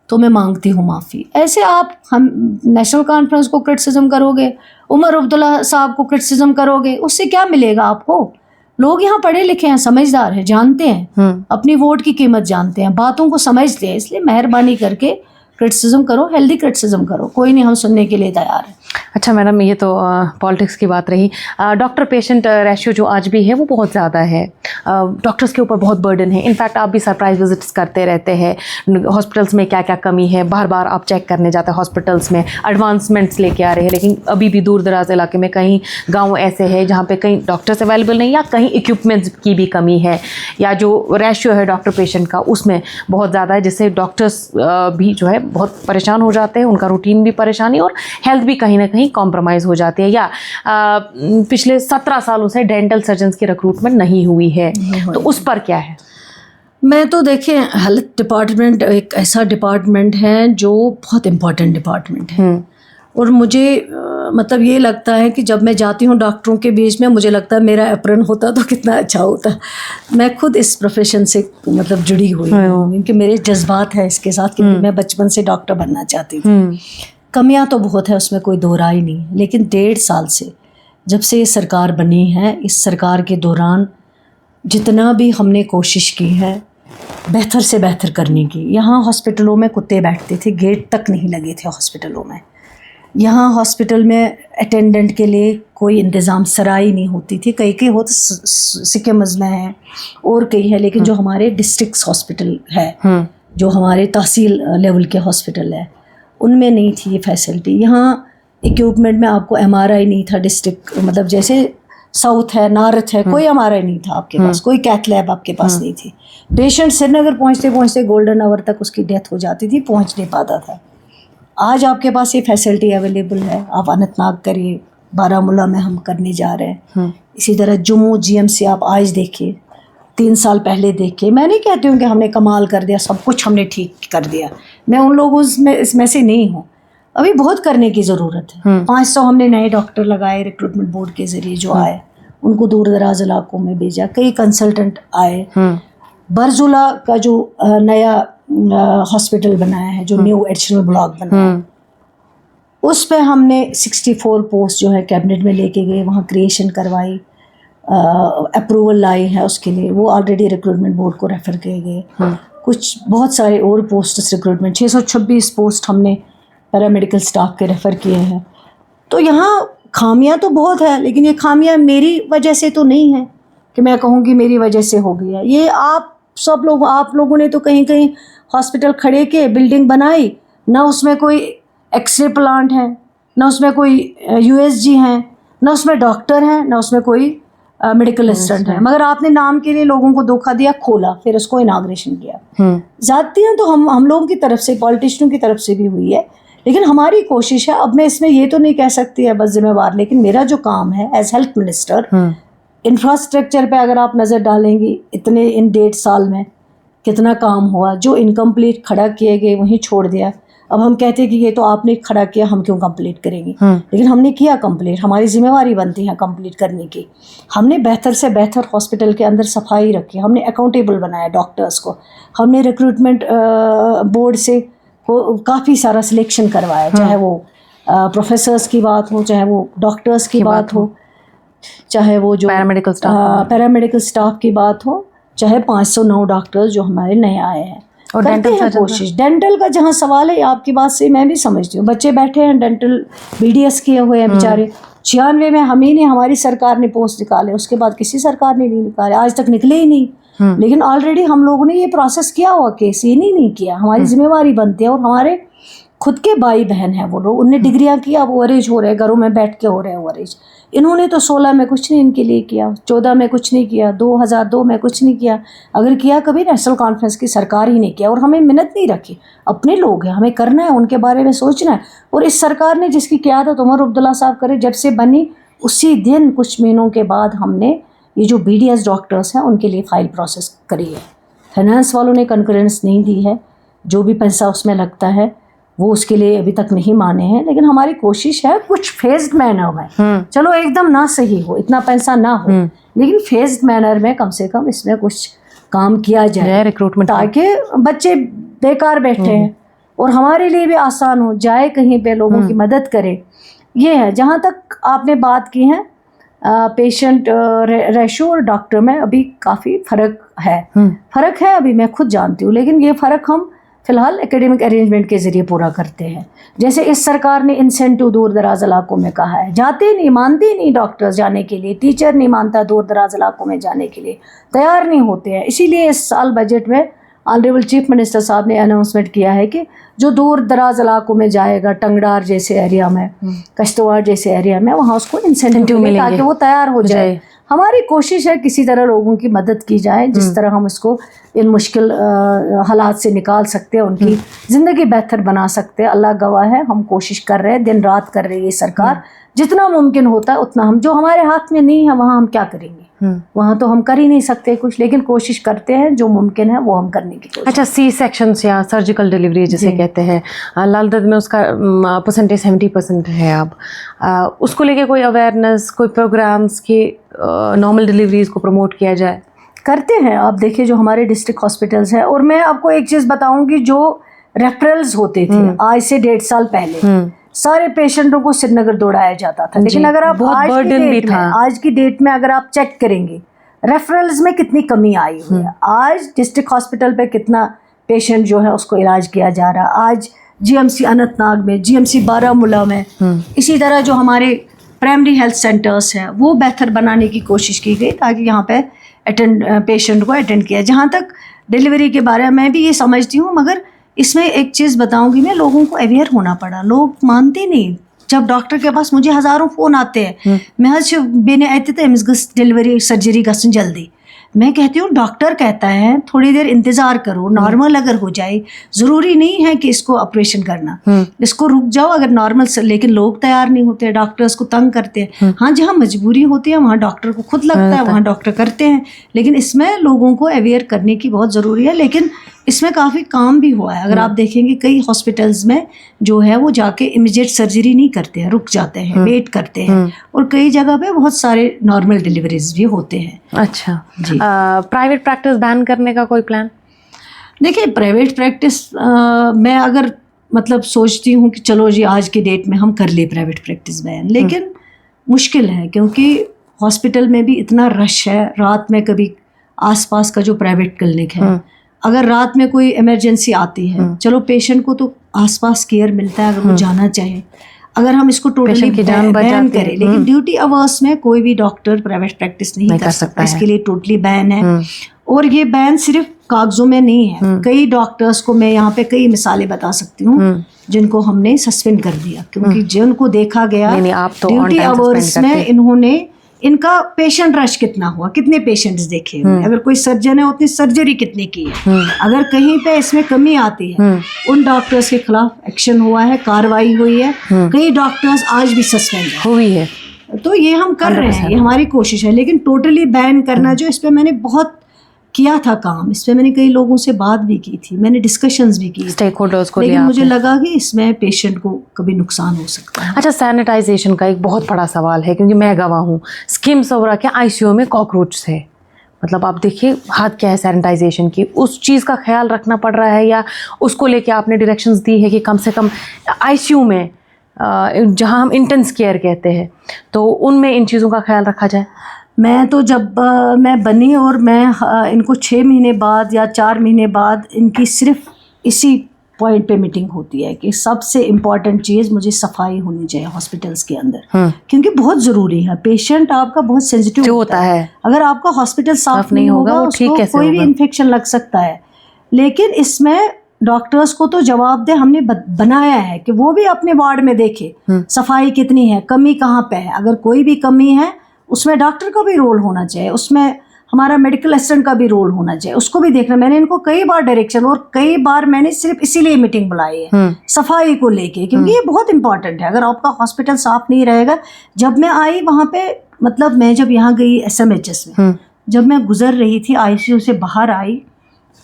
Speaker 1: तो मैं मांगती हूँ माफ़ी। ऐसे आप हम नेशनल कॉन्फ्रेंस को क्रिटिसिज्म करोगे, उमर अब्दुल्ला साहब को क्रिटिसिज्म करोगे, उससे क्या मिलेगा आपको? लोग यहाँ पढ़े लिखे हैं, समझदार हैं, जानते हैं, अपनी वोट की कीमत जानते हैं, बातों को समझते हैं। इसलिए मेहरबानी करके क्रिटिसिज्म करो, हेल्दी क्रिटिसिज्म करो, कोई नहीं, हम सुनने के लिए तैयार हैं।
Speaker 2: अच्छा मैडम, ये तो पॉलिटिक्स की बात रही। डॉक्टर पेशेंट रेशियो जो आज भी है वो बहुत ज़्यादा है, डॉक्टर्स के ऊपर बहुत बर्डन है। इनफैक्ट आप भी सरप्राइज विजिट्स करते रहते हैं, हॉस्पिटल्स में क्या क्या कमी है बार बार आप चेक करने जाते हैं, हॉस्पिटल्स में एडवांसमेंट्स लेके आ रहे हैं, लेकिन अभी भी दूर दराज इलाके में कहीं गाँव ऐसे हैं जहाँ पे कहीं डॉक्टर्स अवेलेबल नहीं, या कहीं इक्विपमेंट्स की भी कमी है, या जो रेशियो है डॉक्टर पेशेंट का उसमें बहुत ज़्यादा है, जिससे डॉक्टर्स भी जो है बहुत परेशान हो जाते हैं, उनका रूटीन भी परेशानी और हेल्थ भी कहीं ना कहीं कॉम्प्रोमाइज़ हो जाती है। या पिछले 17 सालों से डेंटल सर्जन्स की रिक्रूटमेंट नहीं हुई है, तो उस पर क्या है?
Speaker 1: मैं तो देखिए, हेल्थ डिपार्टमेंट एक ऐसा डिपार्टमेंट है जो बहुत इम्पोर्टेंट डिपार्टमेंट है, और मुझे मतलब ये लगता है कि जब मैं जाती हूँ डॉक्टरों के बीच में, मुझे लगता है मेरा अप्रन होता तो कितना अच्छा होता। मैं खुद इस प्रोफेशन से मतलब जुड़ी हुई हूँ, क्योंकि मेरे जज्बात हैं इसके साथ, क्योंकि मैं बचपन से डॉक्टर बनना चाहती थी। कमियां तो बहुत है, उसमें कोई दो राय नहीं, लेकिन 1.5 साल से जब से ये सरकार बनी है, इस सरकार के दौरान जितना भी हमने कोशिश की है बेहतर से बेहतर करने की। यहाँ हॉस्पिटलों में कुत्ते बैठते थे, गेट तक नहीं लगे थे हॉस्पिटलों में। यहाँ हॉस्पिटल में अटेंडेंट के लिए कोई इंतज़ाम, सराई नहीं होती थी। कई हो तो सिक्किम्स में है और कई है, लेकिन जो हमारे डिस्ट्रिक्ट हॉस्पिटल है, जो हमारे तहसील लेवल के हॉस्पिटल है, उनमें नहीं थी ये फैसिलिटी। यहाँ इक्विपमेंट में आपको MRI नहीं था, डिस्ट्रिक्ट मतलब जैसे साउथ है, नॉर्थ है, कोई MRI नहीं था आपके पास, कोई कैथ लैब आपके पास नहीं थी। पेशेंट श्रीनगर पहुँचते पहुँचते गोल्डन आवर तक उसकी डेथ हो जाती थी, पहुँच नहीं पाता था। आज आपके पास ये फैसिलिटी अवेलेबल है। आप अनंतनाग करिए, बारामूला में हम करने जा रहे हैं, इसी तरह जम्मू GMC आप आज देखिए, 3 साल पहले देखिए। मैं नहीं कहती हूँ कि हमने कमाल कर दिया, सब कुछ हमने ठीक कर दिया, मैं उन लोगों इसमें से नहीं हूँ, अभी बहुत करने की ज़रूरत है। 500 हमने नए डॉक्टर लगाए रिक्रूटमेंट बोर्ड के ज़रिए, जो आए उनको दूर दराज इलाकों में भेजा, कई कंसल्टेंट आए। बरजुला का जो नया हॉस्पिटल बनाया है, जो न्यू एडिशनल ब्लॉक बनाया, उस पर हमने 64 पोस्ट जो है कैबिनेट में लेके गए, वहाँ क्रिएशन करवाई, अप्रूवल लाई है उसके लिए, वो ऑलरेडी रिक्रूटमेंट बोर्ड को रेफ़र किए गए। कुछ बहुत सारे और पोस्ट रिक्रूटमेंट, 626 पोस्ट हमने पैरामेडिकल स्टाफ के रेफ़र किए हैं। तो यहाँ खामियां तो बहुत है, लेकिन ये खामियां मेरी वजह से तो नहीं है कि मैं कहूँगी मेरी वजह से हो गया। ये आप सब लोग, आप लोगों ने तो कहीं कहीं हॉस्पिटल खड़े के बिल्डिंग बनाई, ना उसमें कोई एक्सरे प्लांट है, ना उसमें कोई USG हैं, ना उसमें डॉक्टर हैं, ना उसमें कोई मेडिकल असिस्टेंट है, मगर आपने नाम के लिए लोगों को धोखा दिया, खोला, फिर उसको इनाग्रेशन किया। ज़्यादतियाँ तो हम लोगों की तरफ से, पॉलिटिशियनों की तरफ से भी हुई है, लेकिन हमारी कोशिश है। अब मैं इसमें ये तो नहीं कह सकती है बस जिम्मेवार, लेकिन मेरा जो काम है एज हेल्थ मिनिस्टर, इंफ्रास्ट्रक्चर पे अगर आप नज़र डालेंगी, इतने इन 1.5 साल में कितना काम हुआ। जो इनकम्प्लीट खड़ा किए गए वहीं छोड़ दिया। अब हम कहते हैं कि ये तो आपने खड़ा किया, हम क्यों कंप्लीट करेंगे, लेकिन हमने किया कंप्लीट, हमारी जिम्मेवारी बनती है कंप्लीट करने की। हमने बेहतर से बेहतर हॉस्पिटल के अंदर सफाई रखी, हमने अकाउंटेबल बनाया डॉक्टर्स को, हमने रिक्रूटमेंट बोर्ड से काफ़ी सारा सिलेक्शन करवाया, चाहे वो प्रोफेसर्स की बात हो, चाहे वो डॉक्टर्स की बात हो, चाहे वो जो पैरामेडिकल स्टाफ की बात हो, चाहे 509 डॉक्टर्स जो हमारे नए आए हैं। और करते हैं कोशिश। डेंटल का जहाँ सवाल है, आपकी बात से मैं भी समझती हूँ, बच्चे बैठे हैं डेंटल BDS किए हुए हैं बेचारे। 96 में हम ही ने, हमारी सरकार ने पोस्ट निकाले, उसके बाद किसी सरकार ने नहीं निकाले, आज तक निकले ही नहीं। लेकिन ऑलरेडी हम लोगों ने ये प्रोसेस किया हुआ, केस ये नहीं किया। हमारी जिम्मेवारी बनती है, और हमारे खुद के भाई बहन हैं वो लोग, उनने डिग्रियां किया, अब ओवरेज हो रहे हैं, घरों में बैठ के हो रहे हैं ओवरेज। इन्होंने तो 16 में कुछ नहीं इनके लिए किया, 14 में कुछ नहीं किया, 2002 में कुछ नहीं किया। अगर किया कभी नेशनल कॉन्फ्रेंस की सरकार ही नहीं किया, और हमें मिन्नत नहीं रखी। अपने लोग हैं, हमें करना है, उनके बारे में सोचना है। और इस सरकार ने जिसकी क़यादत उमर अब्दुल्ला साहब करे, जब से बनी उसी दिन कुछ महीनों के बाद हमने ये जो BDS डॉक्टर्स हैं उनके लिए फ़ाइल प्रोसेस करी है। फाइनेंस वालों ने कंकरेंस नहीं दी है, जो भी पैसा उसमें लगता है वो उसके लिए अभी तक नहीं माने हैं, लेकिन हमारी कोशिश है कुछ फेज्ड मैनर में, चलो एकदम ना सही हो, इतना पैसा ना हो, लेकिन फेज्ड मैनर में कम से कम इसमें कुछ काम किया जाए,
Speaker 2: रिक्रूटमेंट,
Speaker 1: ताकि बच्चे बेकार बैठे हैं और हमारे लिए भी आसान हो जाए, कहीं पे लोगों की मदद करें। ये है। जहाँ तक आपने बात की है पेशेंट रेशो और डॉक्टर में अभी काफ़ी फ़र्क है। फ़र्क है, अभी मैं खुद जानती हूँ, लेकिन ये फ़र्क हम फ़िलहाल एकेडमिक अरेंजमेंट के ज़रिए पूरा करते हैं। जैसे इस सरकार ने इंसेंटिव दूर दराज इलाकों में कहा है, जाते नहीं, मानते नहीं डॉक्टर्स जाने के लिए, टीचर नहीं मानता दूर दराज इलाकों में जाने के लिए, तैयार नहीं होते हैं। इसीलिए इस साल बजट में ऑनरेबल चीफ मिनिस्टर साहब ने अनाउंसमेंट किया है कि जो दूर दराज इलाकों में जाएगा, टंगडार जैसे एरिया में, कश्तवाड़ जैसे एरिया में, वहाँ उसको इंसेंटिव मिले ताकि वो तैयार हो जाए। हमारी कोशिश है किसी तरह लोगों की मदद की जाए, जिस तरह हम इसको इन मुश्किल हालात से निकाल सकते हैं, उनकी ज़िंदगी बेहतर बना सकते हैं। अल्लाह गवाह है, हम कोशिश कर रहे हैं, दिन रात कर रही है सरकार। जितना मुमकिन होता है उतना हम, जो हमारे हाथ में नहीं है वहाँ हम क्या करेंगे, वहाँ तो हम कर ही नहीं सकते कुछ, लेकिन कोशिश करते हैं जो मुमकिन है वो हम करने की कोशिश।
Speaker 2: अच्छा, सी सेक्शंस या सर्जिकल डिलीवरी जिसे कहते हैं, लाल दर्द में उसका परसेंटेज 70% है। अब उसको लेके कोई अवेयरनेस, कोई प्रोग्राम्स की नॉर्मल डिलीवरीज को प्रमोट किया जाए?
Speaker 1: करते हैं। आप देखिए जो हमारे डिस्ट्रिक्ट हॉस्पिटल्स हैं, और मैं आपको एक चीज़ बताऊंगी, जो रेफरल्स होते थे आज से 1.5 साल पहले, सारे पेशेंटों को श्रीनगर दौड़ाया जाता था। लेकिन अगर आप आज की डेट में अगर आप चेक करेंगे रेफरल्स में कितनी कमी आई हुई है। आज डिस्ट्रिक्ट हॉस्पिटल पे कितना पेशेंट जो है उसको इलाज किया जा रहा है। आज जीएमसी अनंतनाग में, जीएमसी बारामूला में, इसी तरह जो हमारे प्राइमरी हेल्थ सेंटर्स हैं वो बेहतर बनाने की कोशिश की गई ताकि यहाँ पे पेशेंट को अटेंड किया। जहाँ तक डिलीवरी के बारे में मैं भी ये समझती हूँ, मगर इसमें एक चीज़ बताऊंगी मैं, लोगों को अवेयर होना पड़ा। लोग मानते नहीं। जब डॉक्टर के पास मुझे हज़ारों फ़ोन आते हैं, मैं बेने आते थे अमिस डिलीवरी सर्जरी गसन जल्दी, मैं कहती हूँ डॉक्टर कहता है थोड़ी देर इंतज़ार करो, नॉर्मल अगर हो जाए, ज़रूरी नहीं है कि इसको ऑपरेशन करना, इसको रुक जाओ अगर नॉर्मल। लेकिन लोग तैयार नहीं होते, डॉक्टर्स को तंग करते हैं। हाँ, जहाँ मजबूरी होती है वहाँ डॉक्टर को खुद लगता है, वहाँ डॉक्टर करते हैं। लेकिन इसमें लोगों को अवेयर करने की बहुत ज़रूरी है। लेकिन इसमें काफ़ी काम भी हुआ है। अगर आप देखेंगे कई हॉस्पिटल्स में जो है वो जाके इमीडिएट सर्जरी नहीं करते हैं, रुक जाते हैं, वेट करते हैं, और कई जगह पे बहुत सारे नॉर्मल डिलीवरीज भी होते हैं।
Speaker 2: अच्छा जी। प्राइवेट प्रैक्टिस बैन करने का कोई प्लान?
Speaker 1: देखिए प्राइवेट प्रैक्टिस मैं अगर मतलब सोचती हूँ कि चलो जी आज की डेट में हम कर ले प्राइवेट प्रैक्टिस बैन, लेकिन मुश्किल है क्योंकि हॉस्पिटल में भी इतना रश है। रात में कभी आसपास का जो प्राइवेट क्लिनिक है, अगर रात में कोई इमरजेंसी आती है, चलो पेशेंट को तो आसपास केयर मिलता है अगर वो जाना चाहे। अगर हम इसको टोटली बैन करें, लेकिन ड्यूटी आवर्स में कोई भी डॉक्टर प्राइवेट प्रैक्टिस नहीं कर सकता, इसके लिए टोटली बैन है। और ये बैन सिर्फ कागजों में नहीं है। कई डॉक्टर्स को मैं यहाँ पे कई मिसालें बता सकती हूँ जिनको हमने सस्पेंड कर दिया क्योंकि जिनको देखा गया ड्यूटी आवर्स में इन्होंने, इनका पेशेंट रश कितना हुआ, कितने पेशेंट्स देखे हुए, अगर कोई सर्जन है उतनी सर्जरी कितनी की है, अगर कहीं पे इसमें कमी आती है उन डॉक्टर्स के खिलाफ एक्शन हुआ है, कार्रवाई हुई है। कई डॉक्टर्स आज भी सस्पेंड हुई है। तो ये हम कर रहे हैं, ये हमारी कोशिश है। लेकिन टोटली बैन करना जो, इस पे मैंने बहुत किया था काम, इस पे मैंने कई लोगों से बात भी की थी, मैंने डिस्कशंस भी की,
Speaker 2: स्टेक होल्डर्स को,
Speaker 1: लेकिन मुझे लगा कि इसमें पेशेंट को कभी नुकसान हो सकता है।
Speaker 2: अच्छा, सैनिटाइजेशन का एक बहुत बड़ा सवाल है क्योंकि मैं गवाह हूँ, स्किम्स वगैरह के आईसीयू में कॉकरोच थे। मतलब आप देखिए हाथ क्या है सैनिटाइजेशन की, उस चीज़ का ख्याल रखना पड़ रहा है या उसको लेके आपने डायरेक्शंस दी है कि कम से कम आईसीयू में जहाँ हम इंटेंस केयर कहते हैं तो उनमें इन चीज़ों का ख्याल रखा जाए?
Speaker 1: मैं तो जब मैं बनी और मैं इनको 6 महीने बाद या 4 महीने बाद इनकी सिर्फ इसी पॉइंट पे मीटिंग होती है कि सबसे इम्पॉर्टेंट चीज़ मुझे सफाई होनी चाहिए हॉस्पिटल्स के अंदर, क्योंकि बहुत ज़रूरी है। पेशेंट आपका बहुत सेंसिटिव होता है, अगर आपका हॉस्पिटल साफ नहीं होगा उसको कोई भी इन्फेक्शन लग सकता है। लेकिन इसमें डॉक्टर्स को तो जवाबदेह हमने बनाया है कि वो भी अपने वार्ड में देखे सफाई कितनी है, कमी कहाँ पे है। अगर कोई भी कमी है उसमें डॉक्टर का भी रोल होना चाहिए, उसमें हमारा मेडिकल असिस्टेंट का भी रोल होना चाहिए, उसको भी देखना। मैंने इनको कई बार डायरेक्शन और कई बार मैंने सिर्फ इसीलिए मीटिंग बुलाई है सफाई को लेके, क्योंकि ये बहुत इंपॉर्टेंट है। अगर आपका हॉस्पिटल साफ नहीं रहेगा, जब मैं आई वहाँ पे, मतलब मैं जब यहाँ गई SMHS में, जब मैं गुजर रही थी ICU से बाहर आई,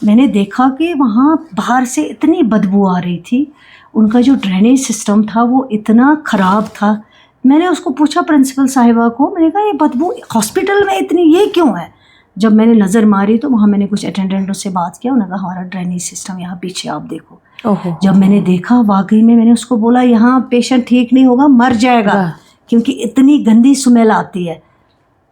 Speaker 1: मैंने देखा कि वहाँ बाहर से इतनी बदबू आ रही थी, उनका जो ड्रेनेज सिस्टम था वो इतना ख़राब था। मैंने उसको पूछा प्रिंसिपल साहिबा को, मैंने कहा ये बदबू हॉस्पिटल में इतनी ये क्यों है? जब मैंने नज़र मारी तो वहाँ मैंने कुछ अटेंडेंटों से बात किया, उन्होंने कहा हमारा ड्रेनेज सिस्टम यहाँ पीछे आप देखो।
Speaker 2: ओहो।
Speaker 1: जब मैंने देखा वाकई में, मैंने उसको बोला यहाँ पेशेंट ठीक नहीं होगा, मर जाएगा, क्योंकि इतनी गंदी स्मेल आती है।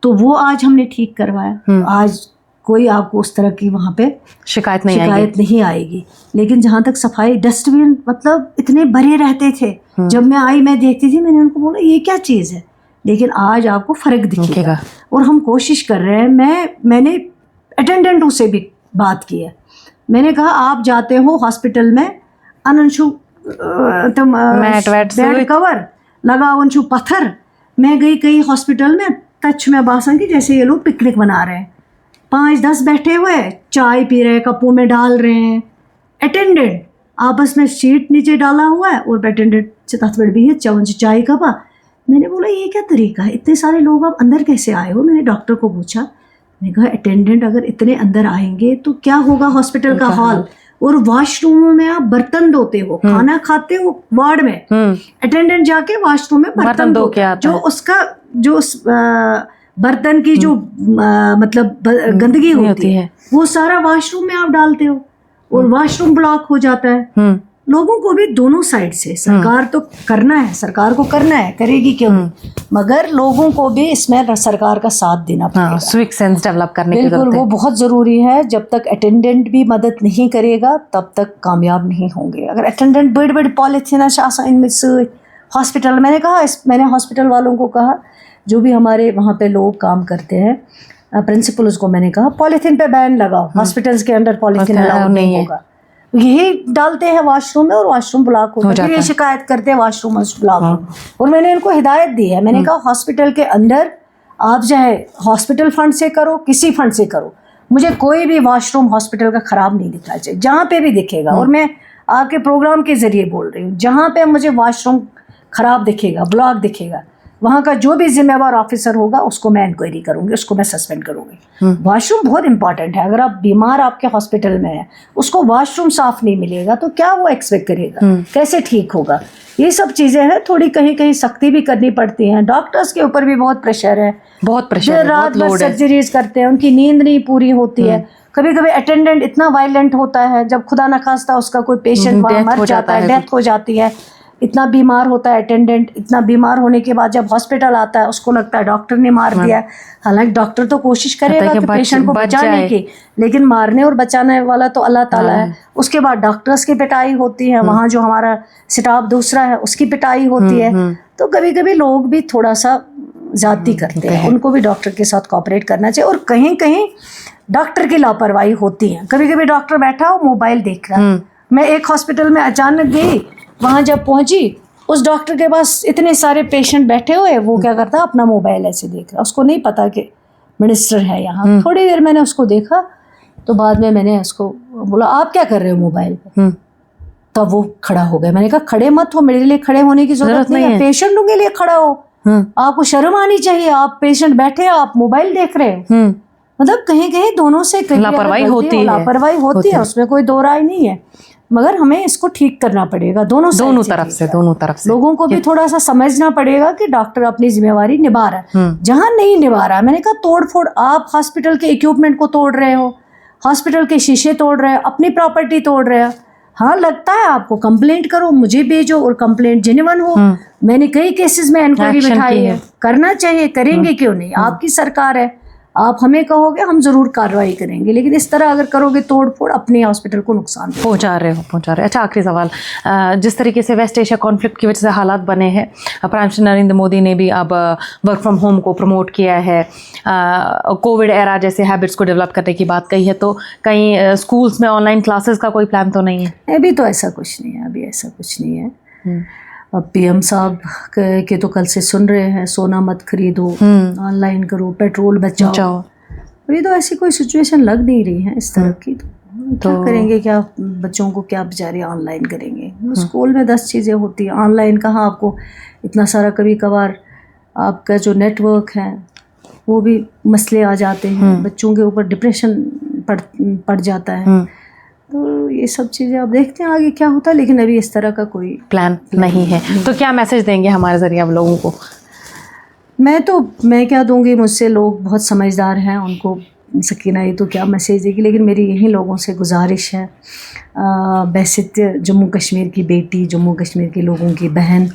Speaker 1: तो वो आज हमने ठीक करवाया। आज कोई आपको उस तरह की वहाँ पे
Speaker 2: शिकायत नहीं
Speaker 1: आएगी। लेकिन जहाँ तक सफाई, डस्टबिन मतलब इतने भरे रहते थे, जब मैं आई मैं देखती थी, मैंने उनको बोला ये क्या चीज़ है, लेकिन आज आपको फ़र्क दिखेगा। और हम कोशिश कर रहे हैं। मैंने अटेंडेंटों से भी बात की है। मैंने कहा आप जाते हो हॉस्पिटल में, अनंशु तुम बेड कवर लगाओ, अंशु पत्थर। मैं गई कई हॉस्पिटल में, तच में बासन की जैसे ये लोग पिकनिक बना रहे हैं, 5-10 बैठे हुए चाय पी रहे हैं, कपों में डाल रहे हैं। अटेंडेंट आपस में शीट नीचे डाला हुआ है और अटेंडेंट से तथबड़ भी है चवन से चाय कपा। मैंने बोला ये क्या तरीका है, इतने सारे लोग आप अंदर कैसे आए हो? मैंने डॉक्टर को पूछा। मैंने कहा अटेंडेंट अगर इतने अंदर आएंगे तो क्या होगा हॉस्पिटल का हॉल। और वॉशरूम में आप बर्तन धोते हो, खाना खाते हो वार्ड में, अटेंडेंट जाके वॉशरूम में बर्तन धो के जो उसका जो बर्तन की जो मतलब गंदगी होती है वो सारा वॉशरूम में आप डालते हो और वॉशरूम ब्लॉक हो जाता है। लोगों को भी दोनों साइड से सरकार तो करना है, सरकार को करना है, करेगी क्यों, मगर लोगों को भी इसमें सरकार का साथ देना पड़ेगा।
Speaker 2: सिविक सेंस डेवलप करने की
Speaker 1: बिल्कुल, वो बहुत ज़रूरी है। जब तक अटेंडेंट भी मदद नहीं करेगा तब तक कामयाब नहीं होंगे। अगर अटेंडेंट बड़े बड़े पॉलिथीन इनमें से हॉस्पिटल, मैंने हॉस्पिटल वालों को कहा, जो भी हमारे वहाँ पे लोग काम करते हैं, प्रिंसिपल्स को मैंने कहा पॉलीथीन पे बैन लगाओ, हॉस्पिटल्स के अंदर पॉलीथीन अलाउ नहीं होगा। यही डालते हैं वॉशरूम में और वॉशरूम ब्लॉक होता है, फिर ये शिकायत करते हैं वॉशरूम ब्लॉक। और मैंने इनको हिदायत दी है, मैंने कहा हॉस्पिटल के अंदर आप चाहे हॉस्पिटल फंड से करो, किसी फंड से करो, मुझे कोई भी वॉशरूम हॉस्पिटल का ख़राब नहीं दिखना चाहिए। जहाँ पे भी दिखेगा, और मैं आपके प्रोग्राम के ज़रिए बोल रही हूँ, जहाँ पे मुझे वॉशरूम ख़राब दिखेगा, ब्लॉक दिखेगा, वहाँ का जो भी जिम्मेवार ऑफिसर होगा उसको मैं इंक्वायरी करूँगी, उसको मैं सस्पेंड करूँगी। वॉशरूम बहुत इंपॉर्टेंट है। अगर आप बीमार आपके हॉस्पिटल में है, उसको वॉशरूम साफ नहीं मिलेगा तो क्या वो एक्सपेक्ट करेगा, कैसे ठीक होगा? ये सब चीज़ें हैं, थोड़ी कहीं कहीं सख्ती भी करनी पड़ती हैं। डॉक्टर्स के ऊपर भी बहुत प्रेशर है, रात भर सर्जरीज करते हैं, उनकी नींद नहीं पूरी होती है। कभी कभी अटेंडेंट इतना वायलेंट होता है, जब खुदा न खास्ता उसका कोई पेशेंट मर जाता है, डेथ हो जाती है, इतना बीमार होता है अटेंडेंट, इतना बीमार होने के बाद जब हॉस्पिटल आता है उसको लगता है डॉक्टर ने मार दिया है। हालांकि डॉक्टर तो कोशिश करेगा कि पेशेंट को बचाने की, लेकिन मारने और बचाने वाला तो अल्लाह ताला है। उसके बाद डॉक्टर्स की पिटाई होती है, वहाँ जो हमारा स्टाफ दूसरा है उसकी पिटाई होती है। तो कभी कभी लोग भी थोड़ा सा ज़्यादती करते हैं, उनको भी डॉक्टर के साथ कोऑपरेट करना चाहिए। और कहीं कहीं डॉक्टर की लापरवाही होती है, कभी कभी डॉक्टर बैठा हो मोबाइल देख रहा है। मैं एक हॉस्पिटल में अचानक गई, वहाँ जब पहुँची उस डॉक्टर के पास इतने सारे पेशेंट बैठे हुए, वो क्या करता है अपना मोबाइल ऐसे देख रहा, उसको नहीं पता कि मिनिस्टर है यहाँ। थोड़ी देर मैंने उसको देखा तो बाद में मैंने उसको बोला आप क्या कर रहे हो मोबाइल पे? तब वो खड़ा हो गया। मैंने कहा खड़े मत हो, मेरे लिए खड़े होने की जरूरत नहीं है, पेशेंटों के लिए खड़ा हो, आपको शर्म आनी चाहिए, आप पेशेंट बैठे आप मोबाइल देख रहे हो। मतलब कहीं कहीं दोनों से लापरवाही होती है, उसमें कोई दो राय नहीं है, मगर हमें इसको ठीक करना पड़ेगा दोनों तरफ से। लोगों को भी थोड़ा सा समझना पड़ेगा कि डॉक्टर अपनी जिम्मेवारी निभा रहा है। जहाँ नहीं निभा रहा है, मैंने कहा तोड़ फोड़, आप हॉस्पिटल के इक्विपमेंट को तोड़ रहे हो, हॉस्पिटल के शीशे तोड़ रहे हो, अपनी प्रॉपर्टी तोड़ रहे हो। हाँ लगता है आपको, कंप्लेंट करो, मुझे भेजो और कंप्लेंट जेन्युइन हो। मैंने कई केसेस में इंक्वायरी बिठाई है, करना चाहिए, करेंगे क्यों नहीं, आपकी सरकार है, आप हमें कहोगे हम ज़रूर कार्रवाई करेंगे। लेकिन इस तरह अगर करोगे तोड़ फोड़, अपने हॉस्पिटल को नुकसान
Speaker 2: पहुंचा रहे हो। अच्छा, आखिरी सवाल, जिस तरीके से वेस्ट एशिया कॉन्फ्लिक्ट की वजह से हालात बने हैं, प्राइम मिनिस्टर नरेंद्र मोदी ने भी अब वर्क फ्रॉम होम को प्रमोट किया है, कोविड एरा जैसे हैबिट्स को डेवलप करने की बात कही है, तो कहीं स्कूल्स में ऑनलाइन क्लासेस का कोई प्लान तो नहीं है?
Speaker 1: अभी तो ऐसा कुछ नहीं है, अभी ऐसा कुछ नहीं है। अब पीएम साहब के तो कल से सुन रहे हैं, सोना मत खरीदो, ऑनलाइन करो, पेट्रोल बचाओ। अभी तो ऐसी कोई सिचुएशन लग नहीं रही है इस तरह की। तो क्या करेंगे, क्या बच्चों को क्या बेचारे ऑनलाइन करेंगे? स्कूल में 10 चीज़ें होती हैं, ऑनलाइन कहाँ आपको इतना सारा, कभी कभार आपका जो नेटवर्क है वो भी मसले आ जाते हैं, बच्चों के ऊपर डिप्रेशन पड़ जाता है। तो ये सब चीज़ें अब देखते हैं आगे क्या होता है, लेकिन अभी इस तरह का कोई
Speaker 2: प्लान नहीं है। तो क्या मैसेज देंगे हमारे ज़रिए आप लोगों को?
Speaker 1: मैं क्या दूंगी, मुझसे लोग बहुत समझदार हैं, उनको सकीना ये तो क्या मैसेज देगी, लेकिन मेरी यही लोगों से गुजारिश है, बैसित जम्मू कश्मीर की बेटी, जम्मू कश्मीर के लोगों की बहन,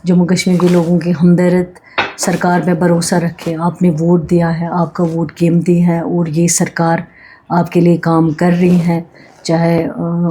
Speaker 1: जम्मू कश्मीर के लोगों की हमदर्द, सरकार पे भरोसा रखें। आपने वोट दिया है, आपका वोट कीमती है और ये सरकार आपके लिए काम कर रही है। चाहे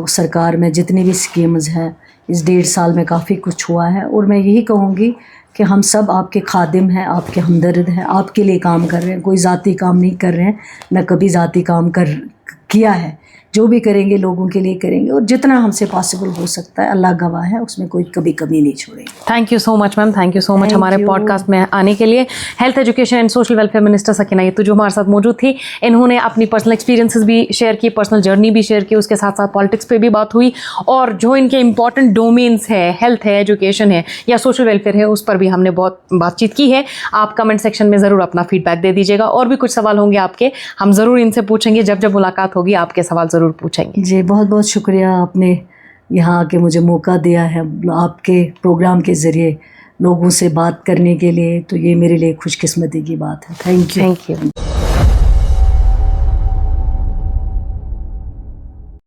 Speaker 1: सरकार में जितनी भी स्कीम्स हैं, इस 1.5 साल में काफ़ी कुछ हुआ है और मैं यही कहूँगी कि हम सब आपके खादिम हैं, आपके हमदर्द हैं, आपके लिए काम कर रहे हैं, कोई ज़ाती काम नहीं कर रहे हैं, न कभी ज़ाती काम किया है। जो भी करेंगे लोगों के लिए करेंगे और जितना हमसे पॉसिबल हो सकता है, अल्लाह गवाह है, उसमें कोई कभी कमी नहीं छोड़ेंगे।
Speaker 2: Thank you so much ma'am, thank you so much हमारे पॉडकास्ट में आने के लिए। Health education and social welfare minister Sakina Yatoo जो हमारे साथ मौजूद थी, इन्होंने अपनी पर्सनल एक्सपीरियंसेस भी शेयर की, पर्सनल जर्नी भी शेयर की, उसके साथ साथ पॉलिटिक्स पे भी बात हुई और जो इनके इंपॉर्टेंट डोमेन्स है, हेल्थ है, एजुकेशन है या सोशल वेलफेयर है, उस पर भी हमने बहुत बातचीत की है। आप कमेंट सेक्शन में ज़रूर अपना फीडबैक दे दीजिएगा और भी कुछ सवाल होंगे आपके, हम ज़रूर इनसे पूछेंगे। जब जब मुलाकात होगी आपके सवाल ज़रूर पूछेंगे।
Speaker 1: जी बहुत बहुत शुक्रिया, आपने यहाँ आके मुझे मौका दिया है आपके प्रोग्राम के ज़रिए लोगों से बात करने के लिए, तो ये मेरे लिए खुशकिस्मती की बात है। Thank you.